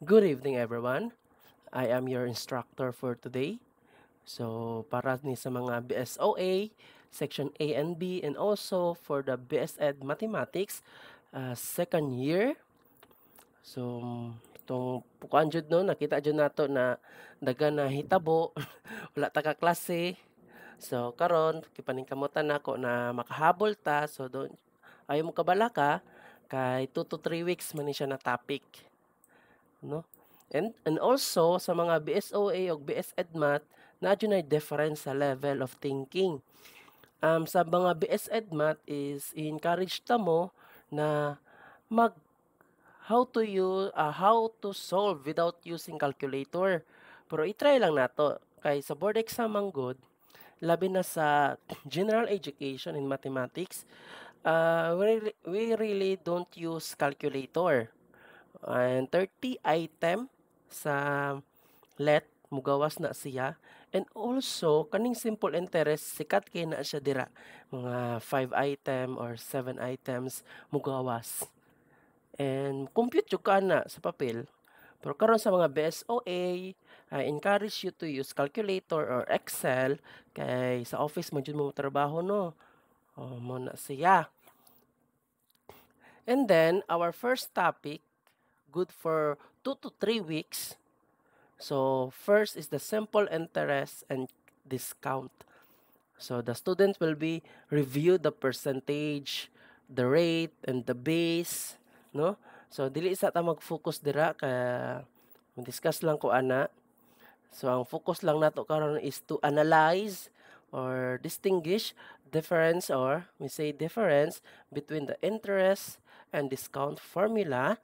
Good evening, everyone. I am your instructor for today. So, para ni sa mga BSOA, Section A and B, and also for the BSED Mathematics, second year. So, itong pukuan jud no, nakita jud nato na daga na hitabo, wala ta ka klase. So, karon kipaningkamutan nako na makahabol ta. So, ayo mo kabala ka, kay 2 to 3 weeks man ni siya na topic. No? And also sa mga BSOA o BSED Math, nadyo na difference sa level of thinking. Sa mga BSED Math is encourage ta mo na mag how to solve without using calculator. Pero i-try lang nato kay sa board exam ang good, labi na sa general education in mathematics, we really don't use calculator. And 30 item sa let mugawas na siya, and also kaning simple interest sikat kay na siya dira, mga 5 item or 7 items mugawas, and compute jud kana sa papel. Pero karon sa mga BSOA, I encourage you to use calculator or Excel kay sa office mo jud mo trabaho no. Mo na siya. And then our first topic, good for 2 to 3 weeks. So first is the simple interest and discount. So the student will be review the percentage, the rate, and the base, no? So dili sa ta mag-focus dira ka discuss lang ko ana. So ang focus lang nato karon is to analyze or distinguish difference, or we say difference between the interest and discount formula,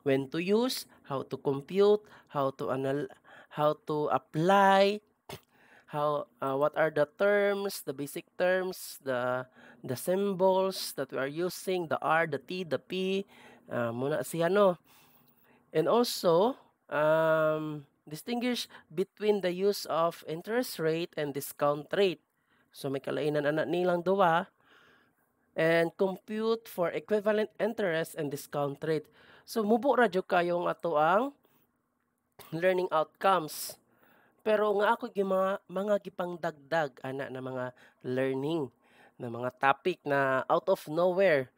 when to use, how to compute, how to apply, what are the terms, the basic terms, the symbols that we are using, the R, the T, the P, muna siya no. And also, distinguish between the use of interest rate and discount rate. So may kalainan anak nilang duwa, and compute for equivalent interest and discount rate. So mubo ra jud kayong ato ang learning outcomes. Pero nga ako mga gipang dagdag ana na mga learning na mga topic na out of nowhere,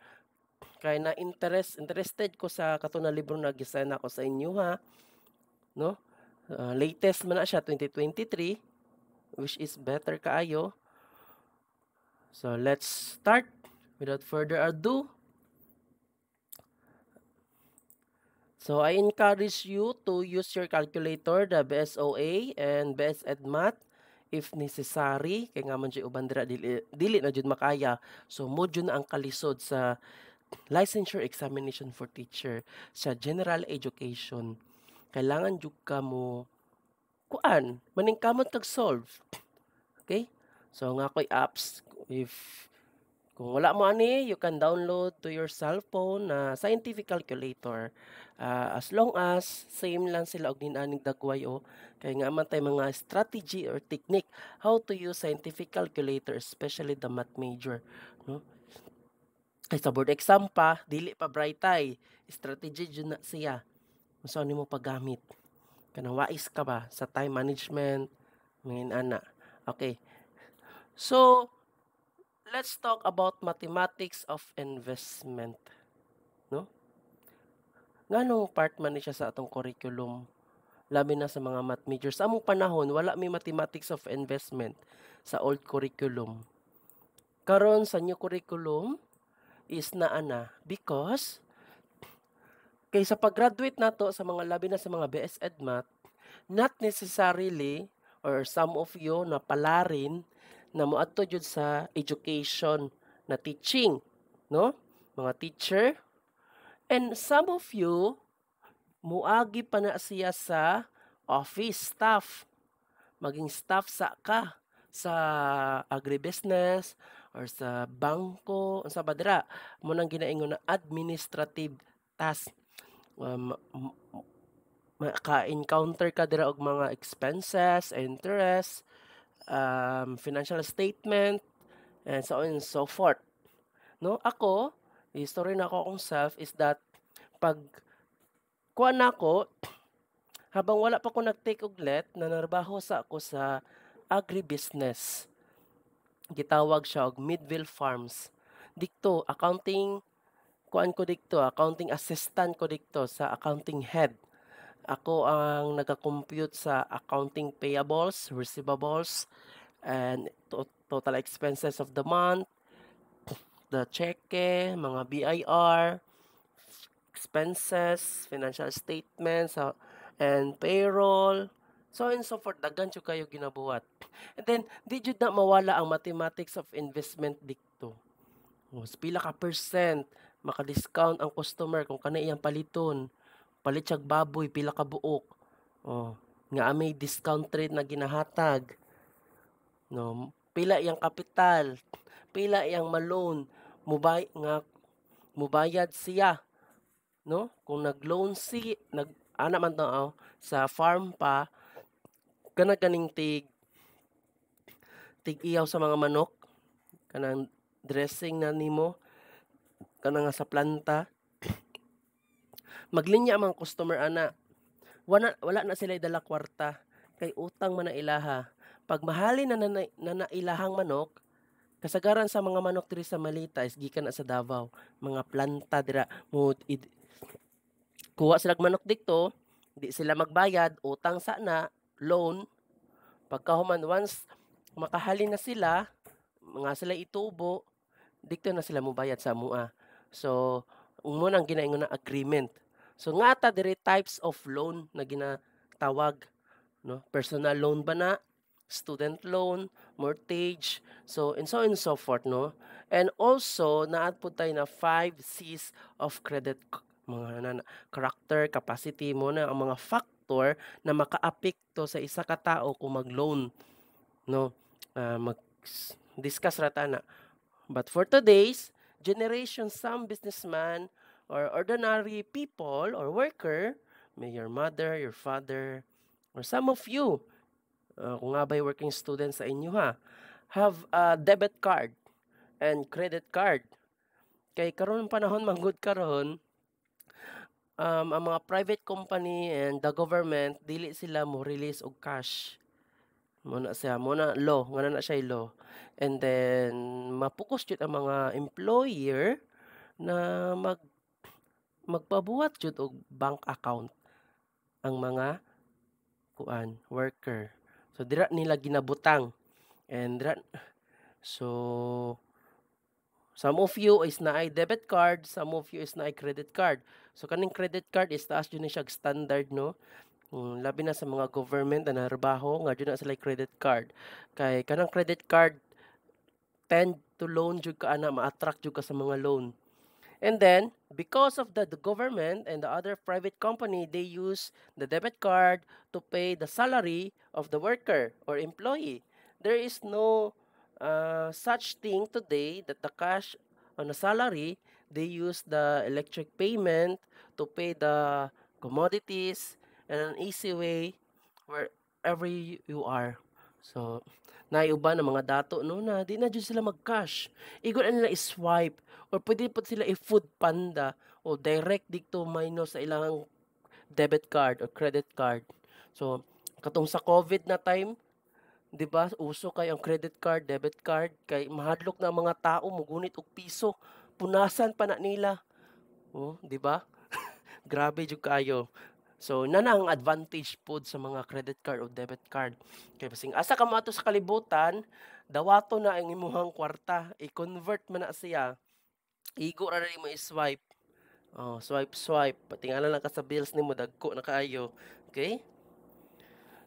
kay na interested ko sa kato na libro na gisend ako sa inyo ha, no? Latest man na siya 2023, which is better kaayo. So let's start without further ado. So I encourage you to use your calculator, the BSOA and BSED Math if necessary, kay nga man jud uban dira dili na jud makaya. So mo jud na ang kalisod sa licensure examination for teacher sa general education. Kailangan jud ka mo maningkamot kag solve. Okay? So nga ko'y apps, if kung wala mo ani, you can download to your cell phone na scientific calculator. As long as same lang sila og ninaning dagway o kay nga man tay mga strategy or technique how to use scientific calculator, especially the math major, no? Kay sa board exam pa, dili pa bright eye, strategy jud na siya. Unsa nimo paggamit? Kanang wais ka ba sa time management, ngayon ana. Okay. So, let's talk about mathematics of investment, no? Nganong part man ni siya sa atong curriculum, labi na sa mga math majors. Sa among panahon wala may mathematics of investment sa old curriculum. Karon sa new curriculum is naa na because kay sa pag-graduate nato sa mga labi na sa mga BSED Math, not necessarily or some of you na palarin na moadto jud sa education na teaching, no? Mga teacher. And some of you, muagi pa na siya sa office staff. Maging staff sa agribusiness or sa bangko, sa badra. Mo nang ginaingon na administrative task. Maka-encounter ka dira og mga expenses, interest, financial statement, and so on and so forth. No, ako, history na ako akong self is that pag kuha na ako, Habang wala pa ko nag-take og let, nanarbaho sa ako sa agribusiness. Gitawag siya og Midville Farms. Dikto accounting kuan ko dikto, accounting assistant ko dikto sa accounting head. Ako ang naka-compute sa accounting payables, receivables, and total expenses of the month, the cheque, mga BIR, expenses, financial statements, and payroll, so on and so forth. Daghan jud kayo ginabuhat. And then, di jud na mawala ang mathematics of investment dikto. Pila ka percent maka-discount ang customer kung kana iyang paliton. Palit siyag baboy, pila ka buok. Nga may discount rate na ginahatag. No, pila iyang kapital, pila iyang ma-loan, mubayad siya, no? Kung nag-loan ana man to sa farm pa, kana ganing tig-iyaw sa mga manok, kanang dressing na nimo, kana nga sa planta. Maglinya ang mga customer ana. Wala na sila dala kwarta kay utang man na ilaha. Pag mahalin na ilahang manok, kasagaran sa mga manok diri sa Malita is gikan na sa Davao, mga planta dira kuha sila manok dikto, di sila magbayad, utang sana, loan. Pagkahuman once makahalin na sila, mga sila itubo, dikto na sila mobayad sa mua. So, mo nang ginaingon na agreement. So nga ta diri types of loan na ginatawag, no? Personal loan ba na, student loan, mortgage, so and so forth, no? And also naad po tayo na 5 C's of credit, mga character, capacity mo na ang mga factor na makaapekto sa isa ka tao kung mag-loan, no? Mag-discuss rata na. But for today's generation, some businessman or ordinary people or worker, may your mother, your father, or some of you, kung nga ba'y working students sa inyo have a debit card and credit card. Kay karon panahon manggod karon, ang mga private company and the government dili sila mo release og cash. Muna law, nga na siya law. And then mapokus jud ang mga employer na magpabuhat jud og bank account ang mga worker. So dira nila ginabutang. And so some of you is naay debit card, some of you is naay credit card. So kaning credit card is taas jud ni siya standard, no? Labi na sa mga government na narbaho nga jud na sila credit card. Kay kanang credit card tend to loan jud ka ana, ma-attract jud ka sa mga loan. And then, because of the government and the other private company, they use the debit card to pay the salary of the worker or employee. There is no such thing today that the cash on a salary, they use the electric payment to pay the commodities in an easy way wherever you are. So, naiuban ng mga dato no na di na jud sila mag-cash. Igon nila i-swipe or pwede po sila i-food panda o direct dito minus sa ilang debit card or credit card. So, katong sa COVID na time, 'di ba? Uso kay ang credit card, debit card kay mahadlok na ang mga tao mogunit og piso. Punasan pa na nila. 'Di ba? Grabe jud kayo. So, na ang advantage pod sa mga credit card o debit card. Kay basing asa ka moadto sa kalibutan, dawato na ang imong kwarta, i-convert man na siya. Igo ra mo i-swipe. Swipe. Patingala lang ka sa bills nimo dagko na kaayo. Okay?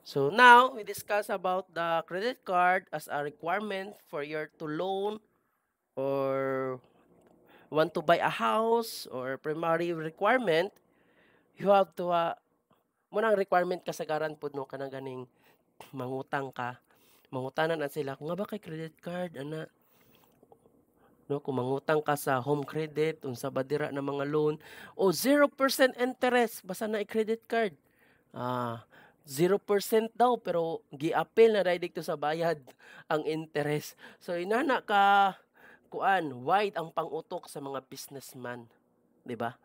So now we discuss about the credit card as a requirement for your to loan or want to buy a house or primary requirement. You have to munang requirement kasagaran pud no kanang ganing mangutang ka. Mangutanan na sila kung nga ba kay credit card ana, no? Kung mangutang ka sa home credit unsa ba dira na mga loan o 0% interest basta na credit card. 0% daw pero gi-appeal na dahil dito sa bayad ang interest. So inana ka wide ang pangutok sa mga businessman, 'di ba?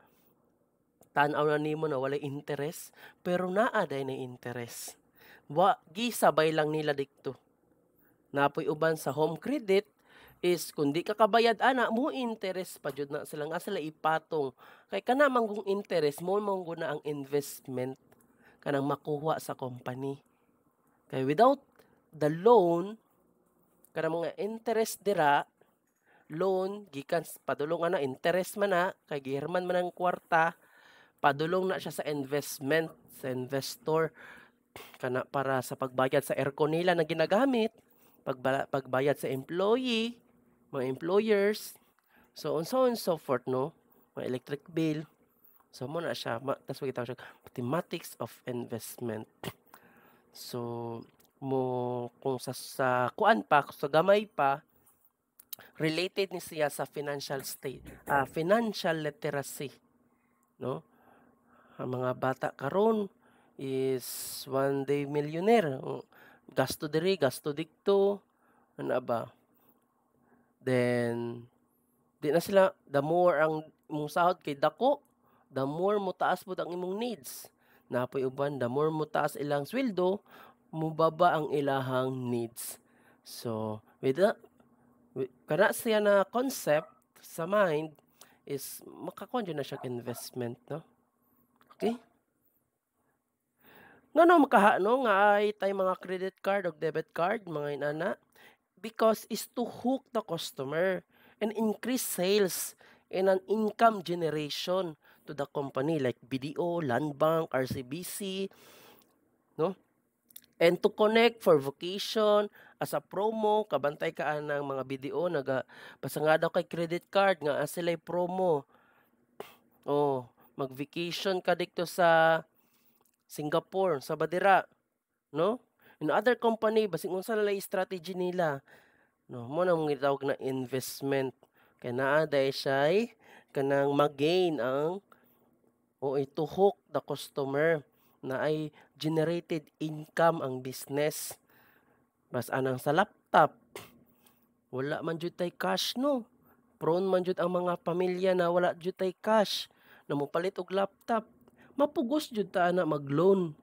tan-aw na nimo na walay interes, pero naa day na interes. Gisabay lang nila dikto. Napoy uban sa home credit is kung di ka kabayad ana mo interes pa jud na sila nga sila ipatong. Kay kana manggong interes mo manggo na ang investment kanang makuha sa company. Kay without the loan, kanang mga interest dira, loan gikan padulong ana interest man na kay gihirman man ang kwarta, padulong na siya sa investment, sa investor kana para sa pagbayad sa aircon nila na ginagamit, pagbayad sa employee, mga employers, so on so on so forth no, mga electric bill. So mo na siya, tas gitawag siya mathematics of investment. So kung sa kuan pa, sa gamay pa, related ni siya sa financial literacy, no? Ang mga bata karon is one day millionaire. Gasto diri, gasto dikto, ano ba? Then di na sila, the more ang imong sahod kay dako, the more mo taas pud ang imong needs. Napoy uban, the more mo taas ilang sweldo, mubaba ang ilahang needs. So, kana siya na concept sa mind is makakuha na siya investment, no? Okay? Ngano makahano nga ay tay mga credit card o debit card mga inana? Because is to hook the customer and increase sales and an income generation to the company like BDO, Land Bank, RCBC, no? And to connect for vacation as a promo, kabantay ka ng mga BDO basta nga daw kay credit card nga sila'y promo. Oh, mag-vacation ka dito sa Singapore, sa Badira, no? In other company basig unsa na strategy nila, no? Mo na mga gitawag na investment kay naa day siya'y kanang mag-gain ang o ituhok the customer na ay generated income ang business. Bas anang sa laptop, wala man jud tay cash no. Prone man jud ang mga pamilya na wala jud tay cash na mopalit og laptop. Mapugos jud ta ana mag-loan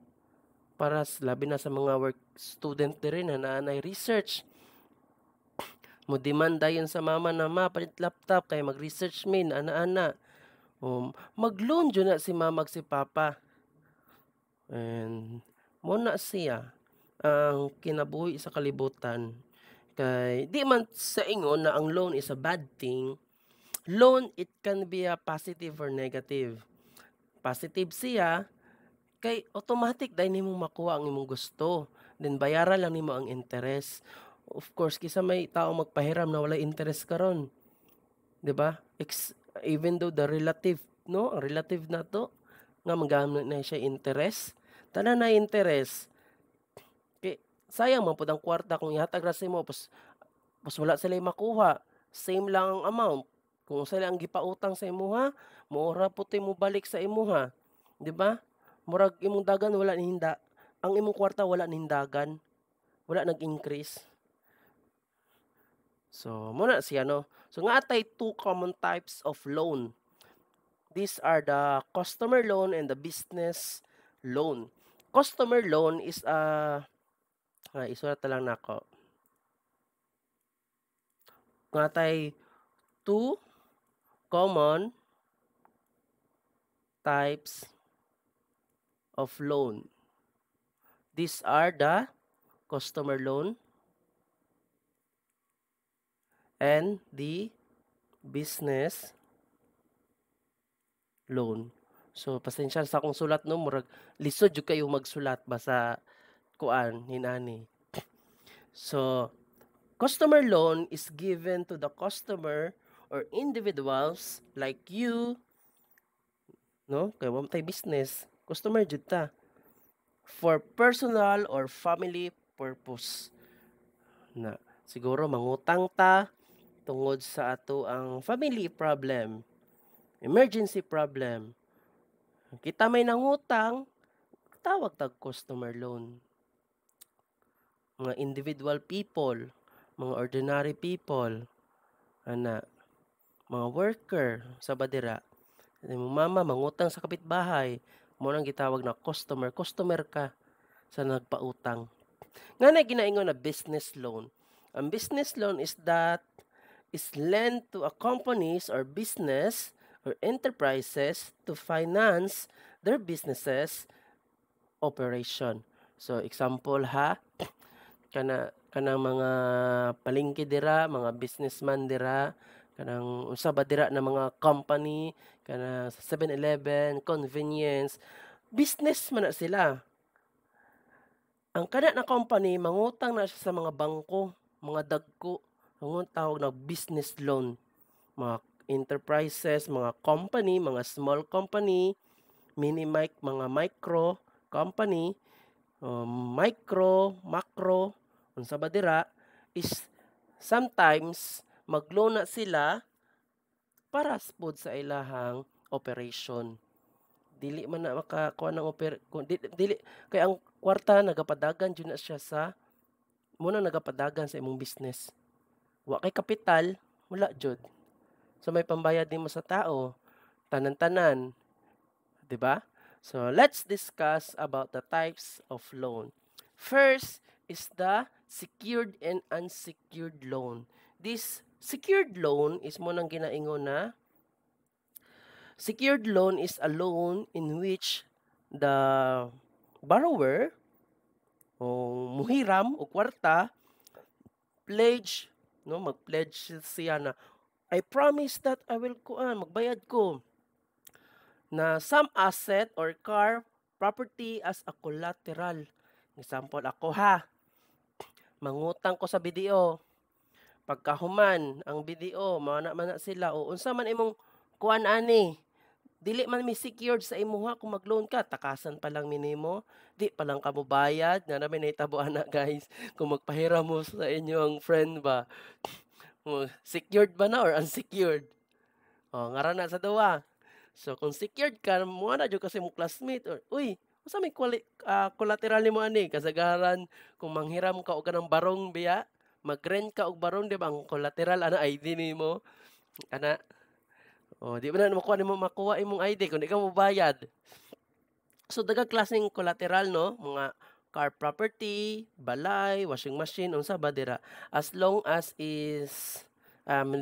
para labi na sa mga work student diri na naanay research. Mo demand dayon sa mama na mapalit laptop kay mag-research min ana-ana. Mag-loan jud na si mama si papa. And mo na siya ang kinabuhi sa kalibutan. Kay di man sa ingon na ang loan is a bad thing. Loan, it can be a positive or negative. Positive siya kay automatic dahil nimo makuha ang imong gusto. Then bayaran lang nimo ang interest. Of course, kisa may tao magpahiram na wala interest karon. 'Di ba? Even though the relative, no, ang relative na to nga magamit na siya interest, tanan na interest. Kay sayang man pud ang kwarta kung ihatag ra sa imo pas wala sila makuha. Same lang ang amount. Kung sila ang gipautang sa imuha, mura puti mo balik sa imuha, 'di ba? Murag imong dagan wala nihinda. Ang imong kwarta wala nihindagan. Wala nag-increase. So, muna siya no. So nga atay two common types of loan. These are the customer loan and the business loan. Customer loan is isulat na lang nako. Nga tay two common types of loan. These are the customer loan and the business loan. So pasensya sa akong sulat no, murag lisod jud kayo magsulat basa kuan hinani. So customer loan is given to the customer or individuals like you, no? Kay wa tay business, customer jud ta. For personal or family purpose. Na siguro mangutang ta tungod sa ato ang family problem, emergency problem. Kita may nangutang, tawag tag customer loan. Mga individual people, mga ordinary people, ana, mga worker sa badira, Imong mama mangutang sa kapitbahay, mo nang gitawag na customer, customer ka sa nagpautang. Nganay ginaingon na business loan. Ang business loan is lent to a companies or business or enterprises to finance their businesses operation. So example ha, kanang mga palengke dira, mga businessman dira, kanang unsa ba dira na mga company, kanang sa 7-Eleven, convenience, business man na sila. Ang kana na company mangutang na siya sa mga bangko, mga dagko, ang tawag na business loan. Mga enterprises, mga company, mga small company, mga micro company, micro, macro, unsa ba dira, is sometimes mag-loan na sila para pod sa ilahang operation. Dili man na makakuha ng dili kay ang kwarta nagapadagan jud na siya sa muna nagapadagan sa imong business. Wa kay kapital, wala jud. So may pambayad nimo sa tao, tanan-tanan, 'di ba? So let's discuss about the types of loan. First is the secured and unsecured loan. This secured loan is mo nang ginaingon na secured loan is a loan in which the borrower o muhiram o kwarta pledge no mag-pledge siya na I promise that I will magbayad ko na some asset or car property as a collateral. Example ako ha, mangutang ko sa BDO. Pagkahuman ang BDO mao na man na sila o unsa man imong kuan ani dili man mi secured sa imuha kung mag-loan ka, takasan pa lang minimo, di pa lang ka mobayad, nga namin nahitabo ana guys, kung magpahiram mo sa inyong friend ba, secured ba na or unsecured? O, ngara na sa duwa. So, kung secured ka, mo na dyan kasi mong classmate, or, uy, masa may collateral ni mo ani, kasagaran, kung manghiram ka o ka ng barong biya, mag-rent ka og barong, di ba, ang collateral, ano, ID ni mo, ana, o, di ba na makuha imong ID kung di ka mo bayad. So, dagang klaseng collateral, no? Mga car property, balay, washing machine, unsa ba dira. As long as is,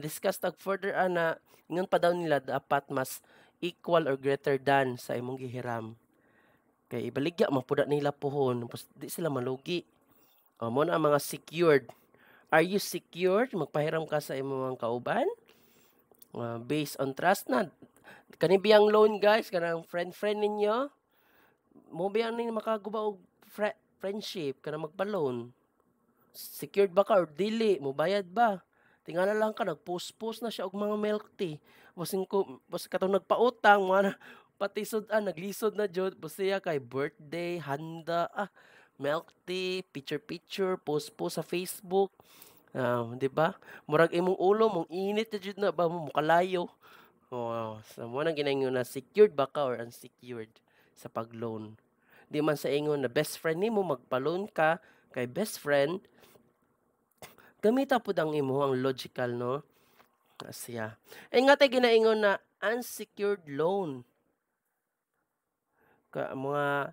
discuss tag further ana, ingon pa daw nila dapat mas equal or greater than sa imong gihiram. Kay ibaligya mapuda nila puhon, di sila malugi. O, mo na ang mga secured. Are you secured? Magpahiram ka sa imong kauban? Based on trust na. Kanibiyang loan guys, kanang friend ninyo, mo biyang ning makaguba og friendship kana magpa-loan. Secured ba ka or dili? Mo bayad ba? Tingala lang ka nag-post na siya og mga milk tea. Bas katong nagpautang mga pati sudan naglisod na jud siya kay birthday, handa, milk tea, picture, post sa Facebook. 'Di ba? Murag imong ulo mong init na jud na ba mo mukalayo. So mo nang ginaingon na secured ba ka or unsecured sa pag-loan. Di man sa ingon na best friend nimo magpa-loan ka kay best friend, gamita pud ang imuhang logical no. Siya. Nga tay ginaingon na unsecured loan. Mga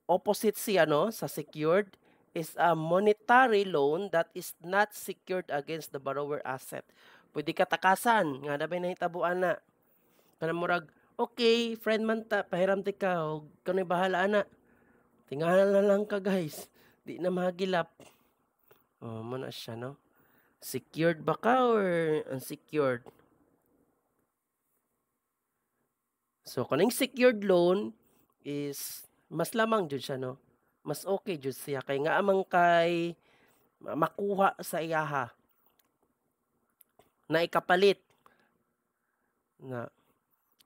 opposite siya no sa secured is a monetary loan that is not secured against the borrower asset. Pwede ka takasan nga dabay nahitabuan na. Kanang murag okay, friend man ta, pahiram ti ka, o kano'y bahala na. Tingahan na lang ka guys, di na mahagilap. Mo na siya no. Secured ba ka or unsecured? So, kaning secured loan is mas lamang jud siya no. Mas okay jud siya kay nga amang kay makuha sa iyaha na ikapalit na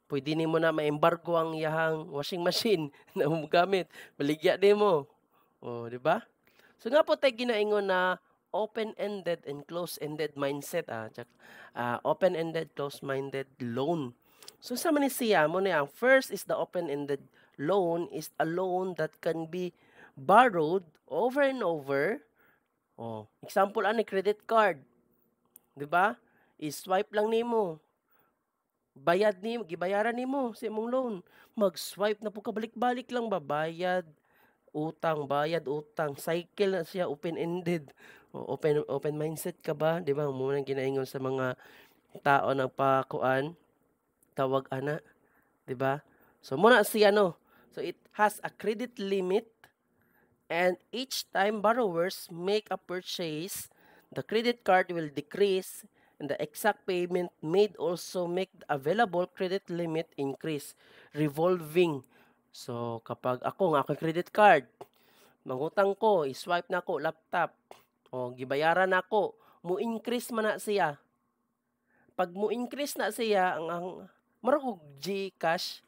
pwede nimo na maembargo ang iyahang washing machine na gamit. Baligya nimo. Di ba? So nga po tayo ginaingon na open-ended and close-ended mindset. Open-ended, close-minded loan. So sa man siya mo na ang first is the open-ended loan is a loan that can be borrowed over and over. Example ani credit card. 'Di ba? I-swipe lang nimo. gibayaran nimo sa imong loan. Mag-swipe na po ka balik-balik lang ba, bayad, utang, cycle na siya open-ended. Open mindset ka ba, 'di ba? Mo nang ginaingon sa mga tao nagpakuan, tawag ana, 'di ba? So muna siya no. So it has a credit limit and each time borrowers make a purchase, the credit card will decrease and the exact payment made also make the available credit limit increase, revolving. So kapag ako nga akong credit card, mangutang ko, i-swipe na ko laptop, o gibayaran nako, mo-increase man na siya. 'Pag mo-increase na siya ang mura og GCash,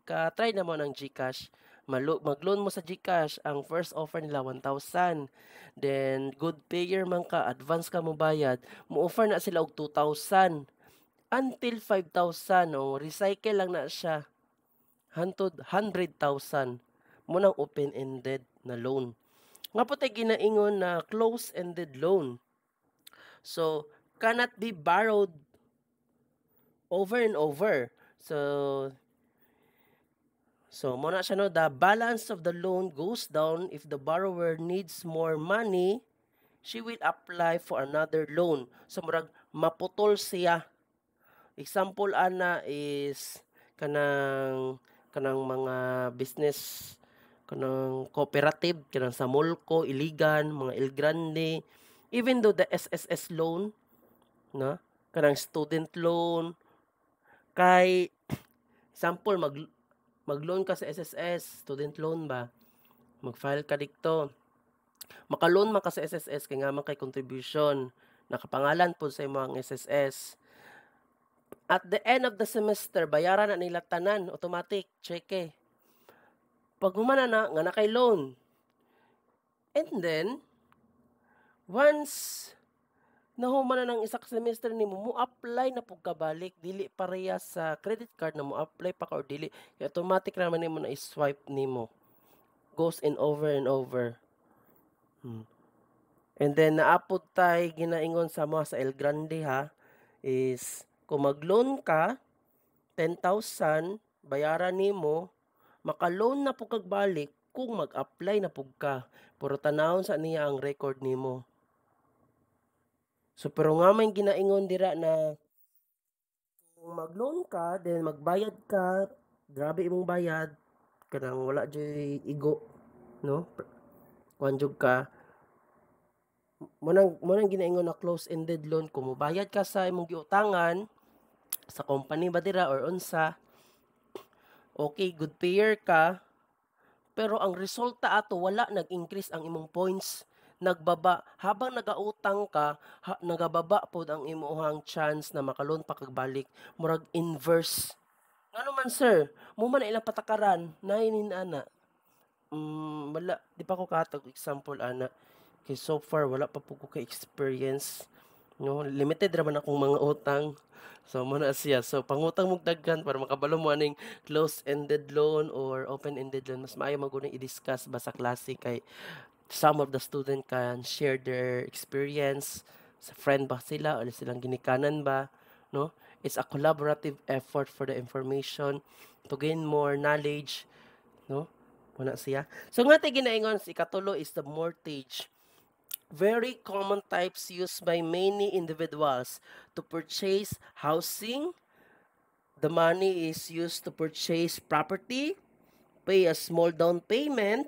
ka-try na mo ng GCash, mag-loan mo sa GCash, ang first offer nila 1,000. Then good payer man ka, advance ka mobayad, mo-offer na sila og 2,000 until 5,000 o recycle lang na siya, hantod 100,000 mo ng open-ended na loan. Nga po tayo ginaingon na close-ended loan. So, cannot be borrowed over and over. So muna siya no, the balance of the loan goes down if the borrower needs more money, she will apply for another loan. So murag maputol siya. Example ana is kanang mga business, kanang cooperative, kanang sa Molco, Iligan, mga El Grande, even though the SSS loan, na kanang student loan, kay example mag-loan ka sa SSS, student loan ba, mag-file ka dito, maka-loan man ka sa SSS kay nga man kay contribution, nakapangalan po sa imo ang SSS. At the end of the semester, bayaran na nila tanan, automatic, cheque. Pag humana na, nga na kay loan. And then, once nahuman na ng isa ka semester nimo, mo apply na pug kabalik, dili pareha sa credit card na mo apply pa ka or dili, automatic naman nimo na i-swipe nimo. Goes in over and over. And then naapod tay ginaingon sa mga sa El Grande ha, is kung mag-loan ka 10,000 bayaran nimo, maka-loan na pug kag balik kung mag-apply na pug ka. Puro tanawon sa niya ang record nimo. So pero nga may ginaingon dira na kung mag-loan ka then magbayad ka, grabe imong bayad, kanang wala joy igo, no? Kuan jud ka. Munang ginaingon na close-ended loan, kung mobayad ka sa imong giutangan sa company ba dira or unsa, okay, good payer ka, pero ang resulta ato wala nag-increase ang imong points, nagbaba habang nagautang ka, nagababa pod ang imong chance na maka-loan pa kag balik, murag inverse. Ngano man sir, mo man na ilang patakaran nainin ana. Wala, di pa ko katag example ana. Kay so far wala pa po ko ka-experience. No, limited ra man akong mga utang. So mo na siya. So pangutang mong daghan para makabalo mo aning close-ended loan or open-ended loan. Mas maayo maguna i-discuss ba sa klase kay some of the student can share their experience. Sa friend ba sila o silang ginikanan ba, no? It's a collaborative effort for the information to gain more knowledge, no? Muna siya. So nga tayo ginaingon si ikatulo is the mortgage. Very common types used by many individuals to purchase housing. The money is used to purchase property, pay a small down payment.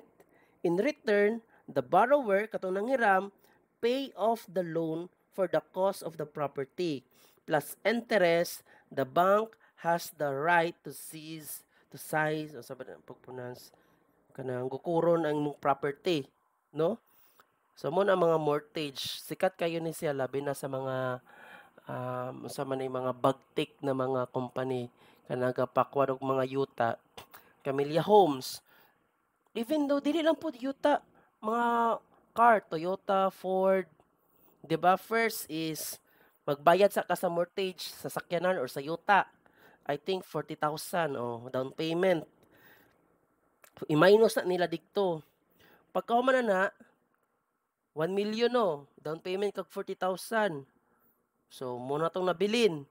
In return, the borrower, katong nanghiram, pay off the loan for the cost of the property. Plus interest, the bank has the right to seize, to size, o sabi na pagpronounce, kanang gukuron ang imong property, no? So mo na mga mortgage, sikat kayo ni siya labi na sa mga sa man mga bagtik na mga company kanang gapakwan og mga yuta, Camellia Homes. Even though dili lang pud yuta, mga car, Toyota, Ford, 'di ba? First is magbayad sa ka sa mortgage sa sakyanan or sa yuta. I think 40,000 down payment. I-minus na nila dikto. Pagka man na 1 million down payment kag 40,000. So, muna tong nabilin.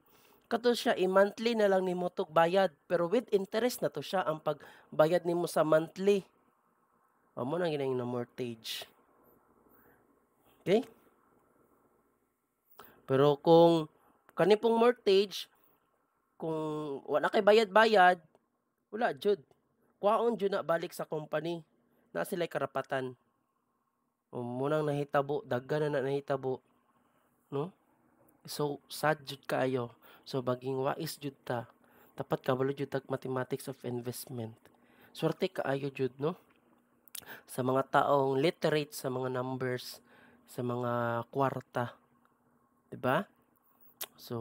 kato siya i-monthly na lang nimo 'tog bayad, pero with interest na to siya ang pagbayad nimo sa monthly. Amo na gina na mortgage. Okay? Pero kung kani pong mortgage, kung wala kay bayad-bayad, wala jud. Kwaon jud na balik sa company. Na sila'y karapatan. O munang nahitabo, daghan na nahitabo, no? So, sad jud kaayo. So, baging wais jud ta. Dapat kabalo jud tag mathematics of investment. Swerte kaayo jud, no? Sa mga taong literate sa mga numbers, sa mga kwarta. 'Di ba? So,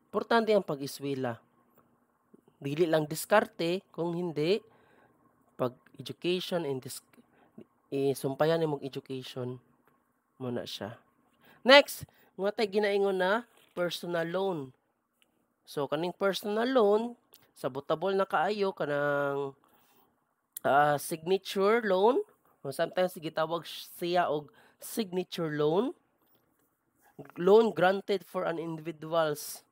importante ang pag-eskwela. Dili lang diskarte, kung hindi, pag education and sumpayan nimong education muna siya. Next, nga tay ginaingon na personal loan. So kaning personal loan, sabotable na kaayo kanang signature loan, o sometimes gitawag siya og signature loan. Loan granted for an individuals.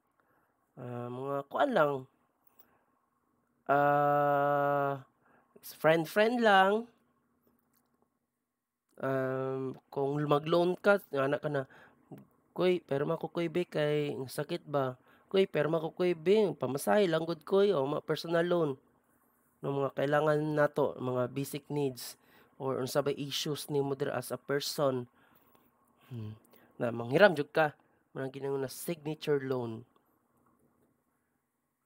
Mga kuan lang. Friend-friend lang. Kung mag-loan ka, ana ka na, "Kuy, perma ko kuy be kay sakit ba? Kuy, perma ko kuy be, pamasahe lang gud kuy o personal loan." No mga kailangan nato, mga basic needs or unsa bay issues nimo dira as a person. Na manghiram jud ka, murag gingon na signature loan.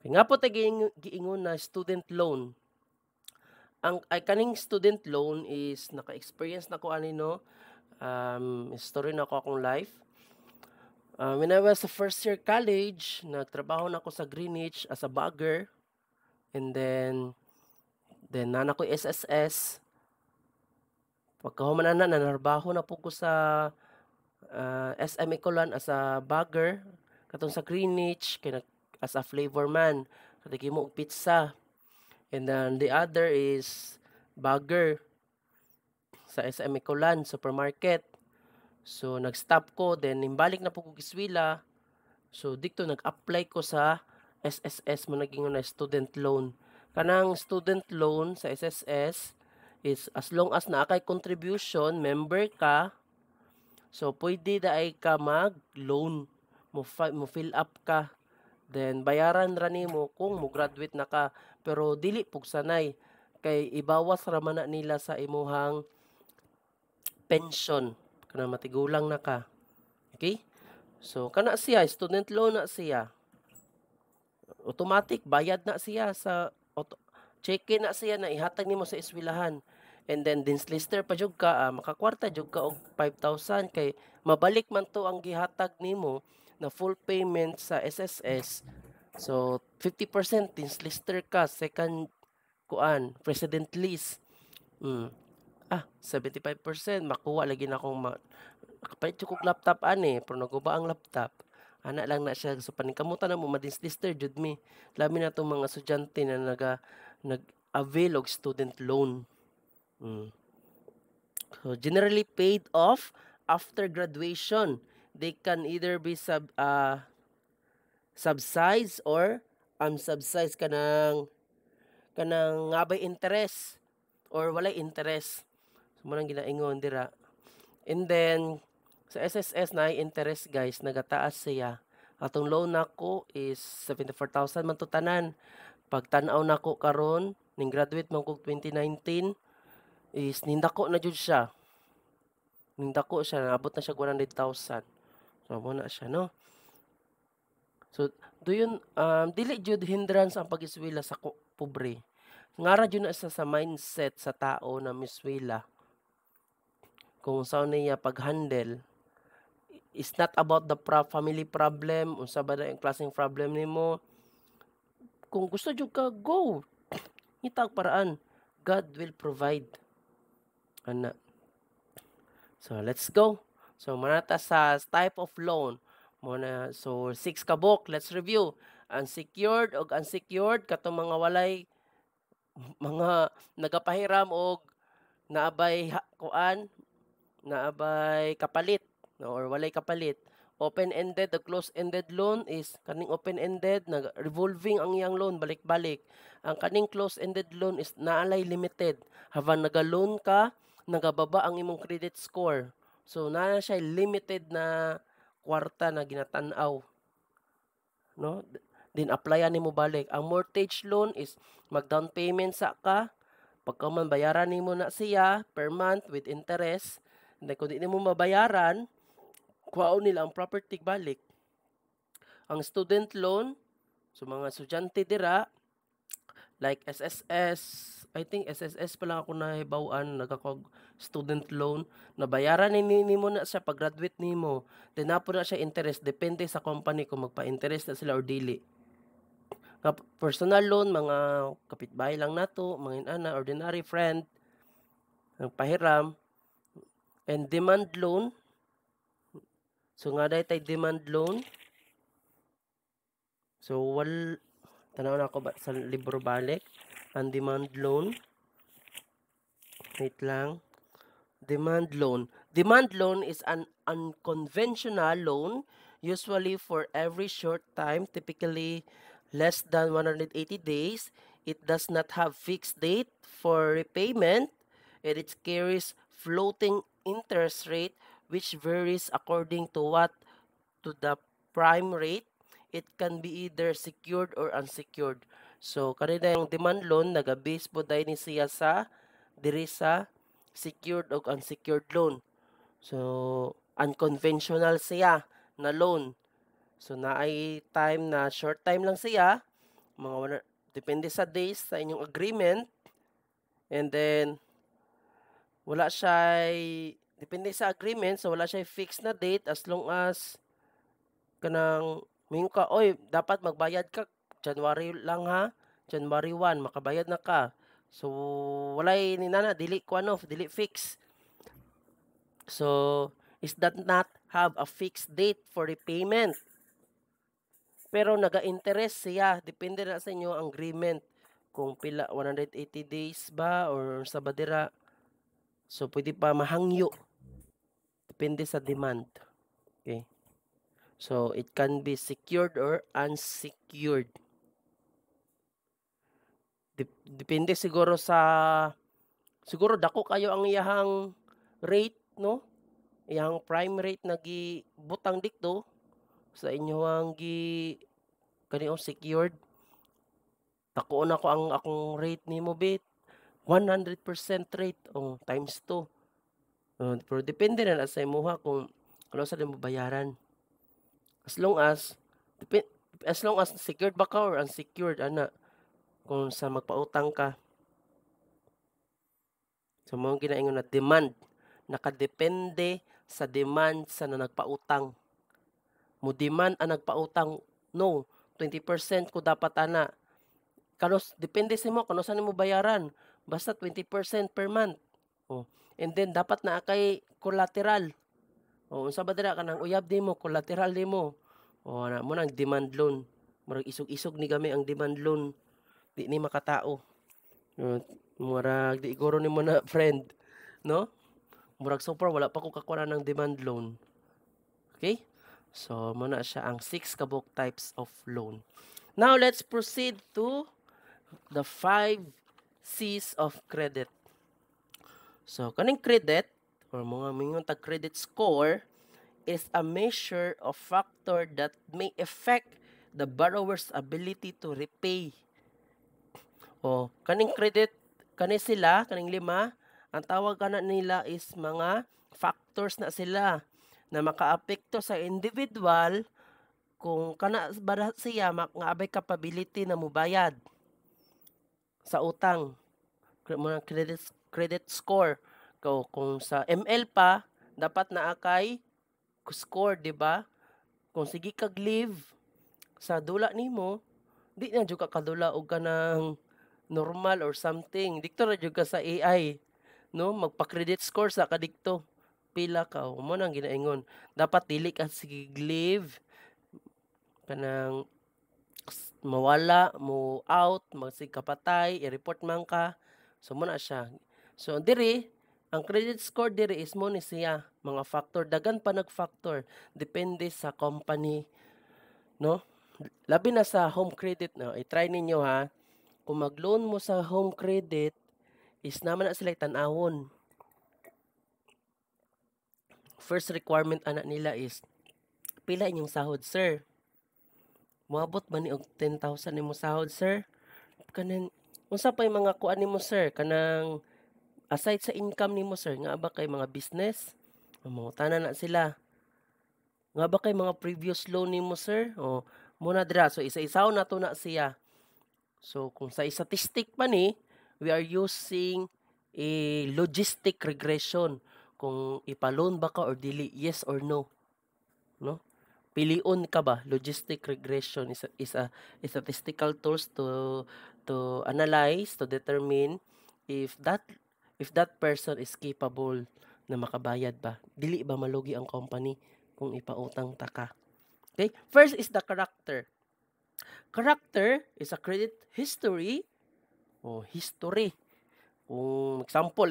Kay nga po ta giingon na student loan. Ay kaning student loan is naka-experience na ko ani no. Story na ko akong life. When I was sa first year college, nagtrabaho na ako sa Greenwich as a bagger. And then nana ko SSS. Pagkahuman na nanarbaho na po ko sa SM Ecolan as a bagger. Katong sa Greenwich, as a flavor man. Katigi mo og pizza. And then the other is bagger sa SM Ecolan supermarket. So nag-stop ko, then nimbalik na po ko iswila. So dito nag-apply ko sa SSS mo naging na student loan. Kanang student loan sa SSS is as long as naakay contribution, member ka, so pwede daay ka mag-loan, mo fill up ka. Then bayaran ra nimo kung mo graduate na ka, pero dili pug sanay kay ibawas ra man na nila sa imuhang pension kana matigulang na ka. Okay? So kana siya student loan na siya. Automatic bayad na siya sa check-in na siya na ihatag nimo sa eskwelahan. And then lister pa jud ka, makakwarta jud ka og 5,000 kay mabalik man to ang gihatag nimo na full payment sa SSS. So 50% lister ka second kuan president list. 75% makuha lagi na akong kapalit jud kog laptop ani, pero naguba ang laptop. Ana lang na siya, so paningkamutan na mo madislister jud mi. Labi na tong mga estudyante na nag-avail og student loan. So generally paid off after graduation. They can either be subsidized or unsubsidized kanang ngabay interest or walay interest. So mo nang ginaingon dira. And then sa SSS na interest guys, nagataas siya. Atong loan nako is 74,000 man to tanan. Pag tan-aw nako karon, ning graduate man kog 2019 is nindako na jud siya. Nindako siya, naabot na siya 100,000. So mo na siya no. So dili jud hindrance ang pag-eskwela sa pobre. Ngara jud na sa mindset sa tao na miswela. Kung saan niya pag-handle, it's not about the family problem, unsa ba na yung klaseng problem nimo. Kung gusto jud ka, go. Itag paraan. God will provide. Ana. So let's go. So manata sa type of loan. So 6 kabok, let's review. Unsecured o unsecured katong mga walay mga nagapahiram og naabay kapalit, no, or walay kapalit, open-ended, the close-ended loan is kaning open-ended nag revolving ang iyang loan balik-balik. Ang kaning close-ended loan is naalay limited. Habang naga-loan ka, nagababa ang imong credit score. So naa siya limited na kwarta na ginatan-aw, no? Then applyan nimo balik. Ang mortgage loan is mag-down payment sa ka, pagka man bayaran nimo na siya per month with interest. Then kung di nimo mabayaran, kuhaon nila ang property balik. Ang student loan, so mga estudyante dira, like SSS, I think SSS pa lang ako nahibaw-an, nagkakog student loan, nabayaran nimo na siya pag graduate nimo, then napo na siya interest, depende sa company kung magpa-interest na sila or dili. Personal loan, mga kapitbahay lang nato, mga inana, ordinary friend, ang pahiram, and demand loan. So nga dahil tayo demand loan. So tanaw na ako ba sa libro balik. Ang demand loan. Wait lang. Demand loan. Demand loan is an unconventional loan, usually for every short time, typically less than 180 days. It does not have fixed date for repayment, and it carries floating interest rate which varies according to the prime rate. It can be either secured or unsecured. So kanina yung demand loan naga-base po dahil ni siya sa diri sa secured o unsecured loan. So unconventional siya na loan. So naay time na short time lang siya, depende sa days sa inyong agreement. And then wala siya depende sa agreement, so wala siya fixed na date as long as kanang mingon ka, oy dapat magbayad ka January lang ha, January 1 makabayad na ka. So walay ni nana dili dili fix. So is that not have a fixed date for repayment. Pero naga-interest siya, depende na sa inyo ang agreement kung pila 180 days ba or sa badira. So pwede pa mahangyo. Depende sa demand. Okay. So it can be secured or unsecured. Depende siguro siguro dako kayo ang iyahang rate, no? Iyang prime rate na gibutang dikto sa inyong kaniong secured. Dako na ko ang akong rate nimo bit 100% rate times 2. Pero depende na sa imuha kung ano sa mo bayaran. As long as secured ba ka or unsecured ana kung sa magpautang ka. So mo ginaingon na demand nakadepende sa demand sa nagpautang. Mo demand ang nagpautang, no, 20% ko dapat ana. Depende sa mo kano sa nimo bayaran. Basta 20% per month. And then dapat na kay collateral. Unsa ba dira kanang uyab nimo, collateral nimo. Na mo nang demand loan. Murag isog-isog ni gami ang demand loan. Di ni makatao. Murag di iguro nimo na friend, no? Murag so far wala pa ko kakuha ng demand loan. Okay? So mo na siya ang 6 kabuk types of loan. Now let's proceed to the 5 C's of credit. So kaning credit or mga mingon tag credit score is a measure of factor that may affect the borrower's ability to repay. Kaning credit, kaning 5, ang tawag nila is mga factors na sila na makaapekto sa individual kung kana ba siya nga abay capability na mobayad sa utang. Mga credit score. Kung sa ML pa, dapat na akay score, di ba? Kung sige kag leave sa dula nimo, di na jud ka kadula og kanang normal or something. Dikto ra jud ka sa AI, no? Magpa-credit score sa kadikto. Pila ka, mo nang ginaingon. Dapat dili ka sige leave kanang mawala, mo out, magsig kapatay, i-report man ka. So mo na siya. So diri Ang credit score diri is mo ni siya mga factor, daghan pa nag-factor depende sa company, no? Labi na sa home credit, no? I-try ninyo ha. Kung mag-loan mo sa home credit is naman na sila tan-awon. First requirement ana nila is pila inyong sahod, sir? Moabot ba ni og 10,000 nimo sahod, sir? Kanan unsa pa yung mga kuan nimo, sir? Kanang aside sa income nimo, sir, nga ba kay mga business? Mangutana na sila. Nga ba kay mga previous loan nimo, sir? O muna dira, so isa-isaw na to na siya. So kung sa statistic pa ni, we are using a logistic regression. Kung ipa-loan ba ka or dili, yes or no, no? Pilion ka ba? Logistic regression is a statistical tools to analyze, to determine if that person is capable na makabayad ba. Dili ba malugi ang company kung ipautang ta ka. Okay? First is the character. Character is a credit history o history. Kung example,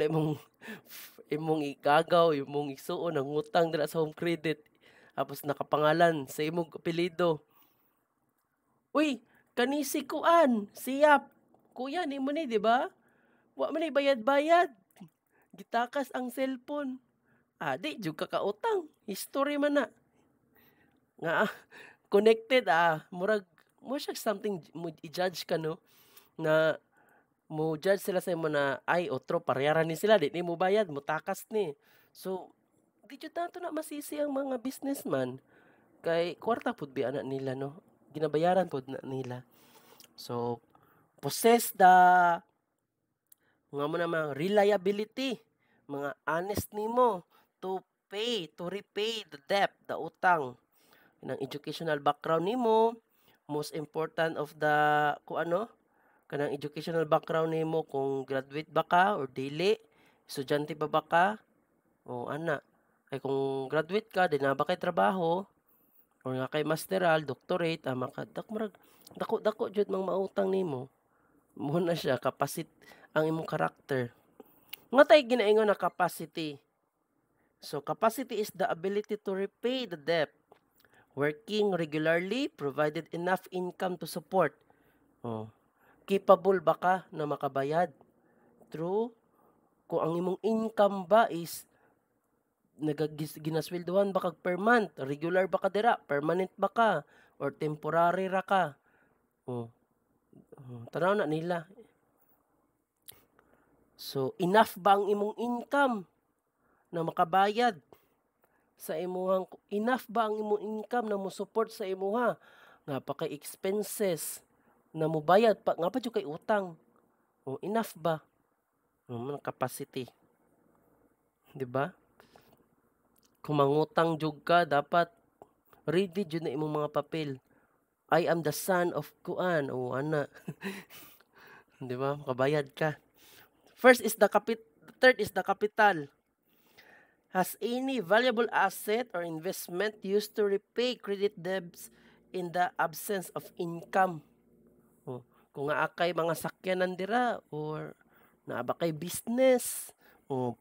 imong igagaw, imong isuon ang utang dira sa home credit. Tapos nakapangalan sa imong apelyido. Uy, kani si kuan, siyap. Kuya nimo ni, di ba? Wa man ni bayad-bayad. Gitakas ang cellphone. Di jud ka kautang. History man na. Nga connected murag mo siya something mo i-judge ka no na mo judge sila sa imo na ay otro pareharan ni sila di mo bayad mo takas ni. So di jud nato na masisi ang mga businessman kay kwarta pud bi ana nila no. Ginabayaran pud na nila. So possess the nga mo na mga reliability, mga honest nimo to repay the debt, the utang. Ng educational background nimo, most important of the kung ano, kanang educational background nimo kung graduate ba ka or dili, estudyante ba ka o ana. Kay kung graduate ka, di na ba kay trabaho or nga kay masteral, doctorate, dako jud mang mautang nimo. Mo na siya ang imong karakter. Nga tay ginaingon na capacity. So capacity is the ability to repay the debt. Working regularly, provided enough income to support. Capable ba ka na makabayad? True. Kung ang imong income ba is ginasweldohan ba kag per month, regular ba ka dira, permanent ba ka, or temporary ra ka? Tanaw na nila. So, enough ba ang imong income na makabayad sa imuhang, enough ba ang imong income na mo support sa imuha nga pa kay expenses na mo bayad pa nga pa jud kay utang. Enough ba? Capacity. 'Di ba? Kung mangutang jud ka dapat ready jud na imong mga papel. I am the son of kuan o ana. 'Di ba? Makabayad ka. Third is the capital. Has any valuable asset or investment used to repay credit debts in the absence of income? Kung nga akay mga sakyanan dira or naa ba kay business,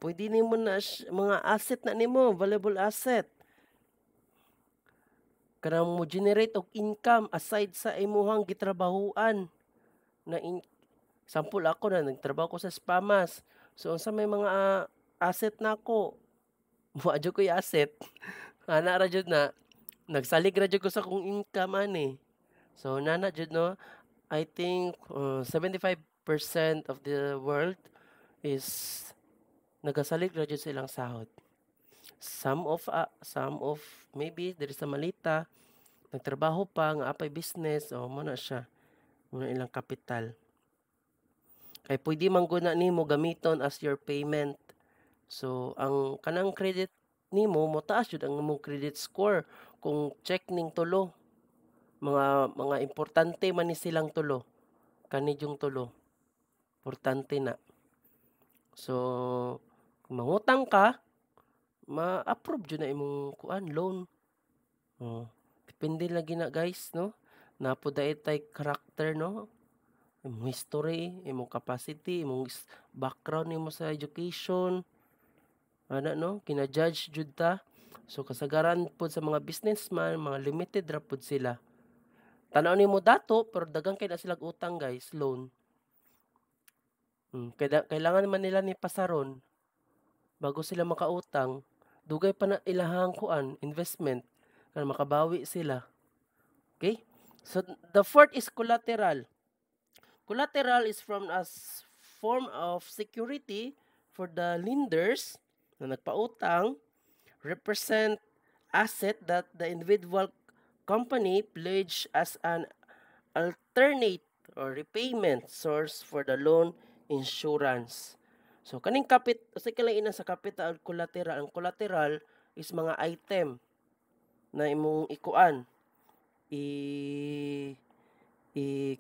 pwede nimo na mga asset na nimo, valuable asset. Kanang mo generate og income aside sa imuhang gitrabahuan na sample ako na nagtrabaho ko sa Spamas. So unsa may mga asset nako? Wa jud ko'y asset. Ana ra jud na nagsalig ra jud ko sa kong income ani. So nana jud no, I think 75% of the world is nagasalig ra jud sa ilang sahod. Some of maybe diri sa Malita nagtrabaho pa nga apay business mo na siya. Muna ilang kapital. Kay pwede man gud na nimo gamiton as your payment. So ang kanang credit nimo motaas jud ang imong credit score kung check ning tulo. Mga importante man ni silang tulo. Kani yung tulo. Importante na. So kung mangutang ka, ma-approve jud na imong loan. Depende lagi na guys, no? Napo tay character, no? Imong history, imong capacity, imong background nimo sa education. ana 'no, kina-judge jud ta. So kasagaran pod sa mga businessman, mga limited ra pod sila. Tanaw nimo dato pero daghan kay na silang utang guys, loan. Kailangan man nila ni pasaron bago sila makautang. Dugay pa na ilahang kuan, investment para makabawi sila, okay. So the fourth is collateral. Collateral is from as form of security for the lenders na nagpautang, represent asset that the individual company pledge as an alternate or repayment source for the loan insurance. So kaning usa kalain sa capital collateral, ang collateral is mga item na imong ikuan i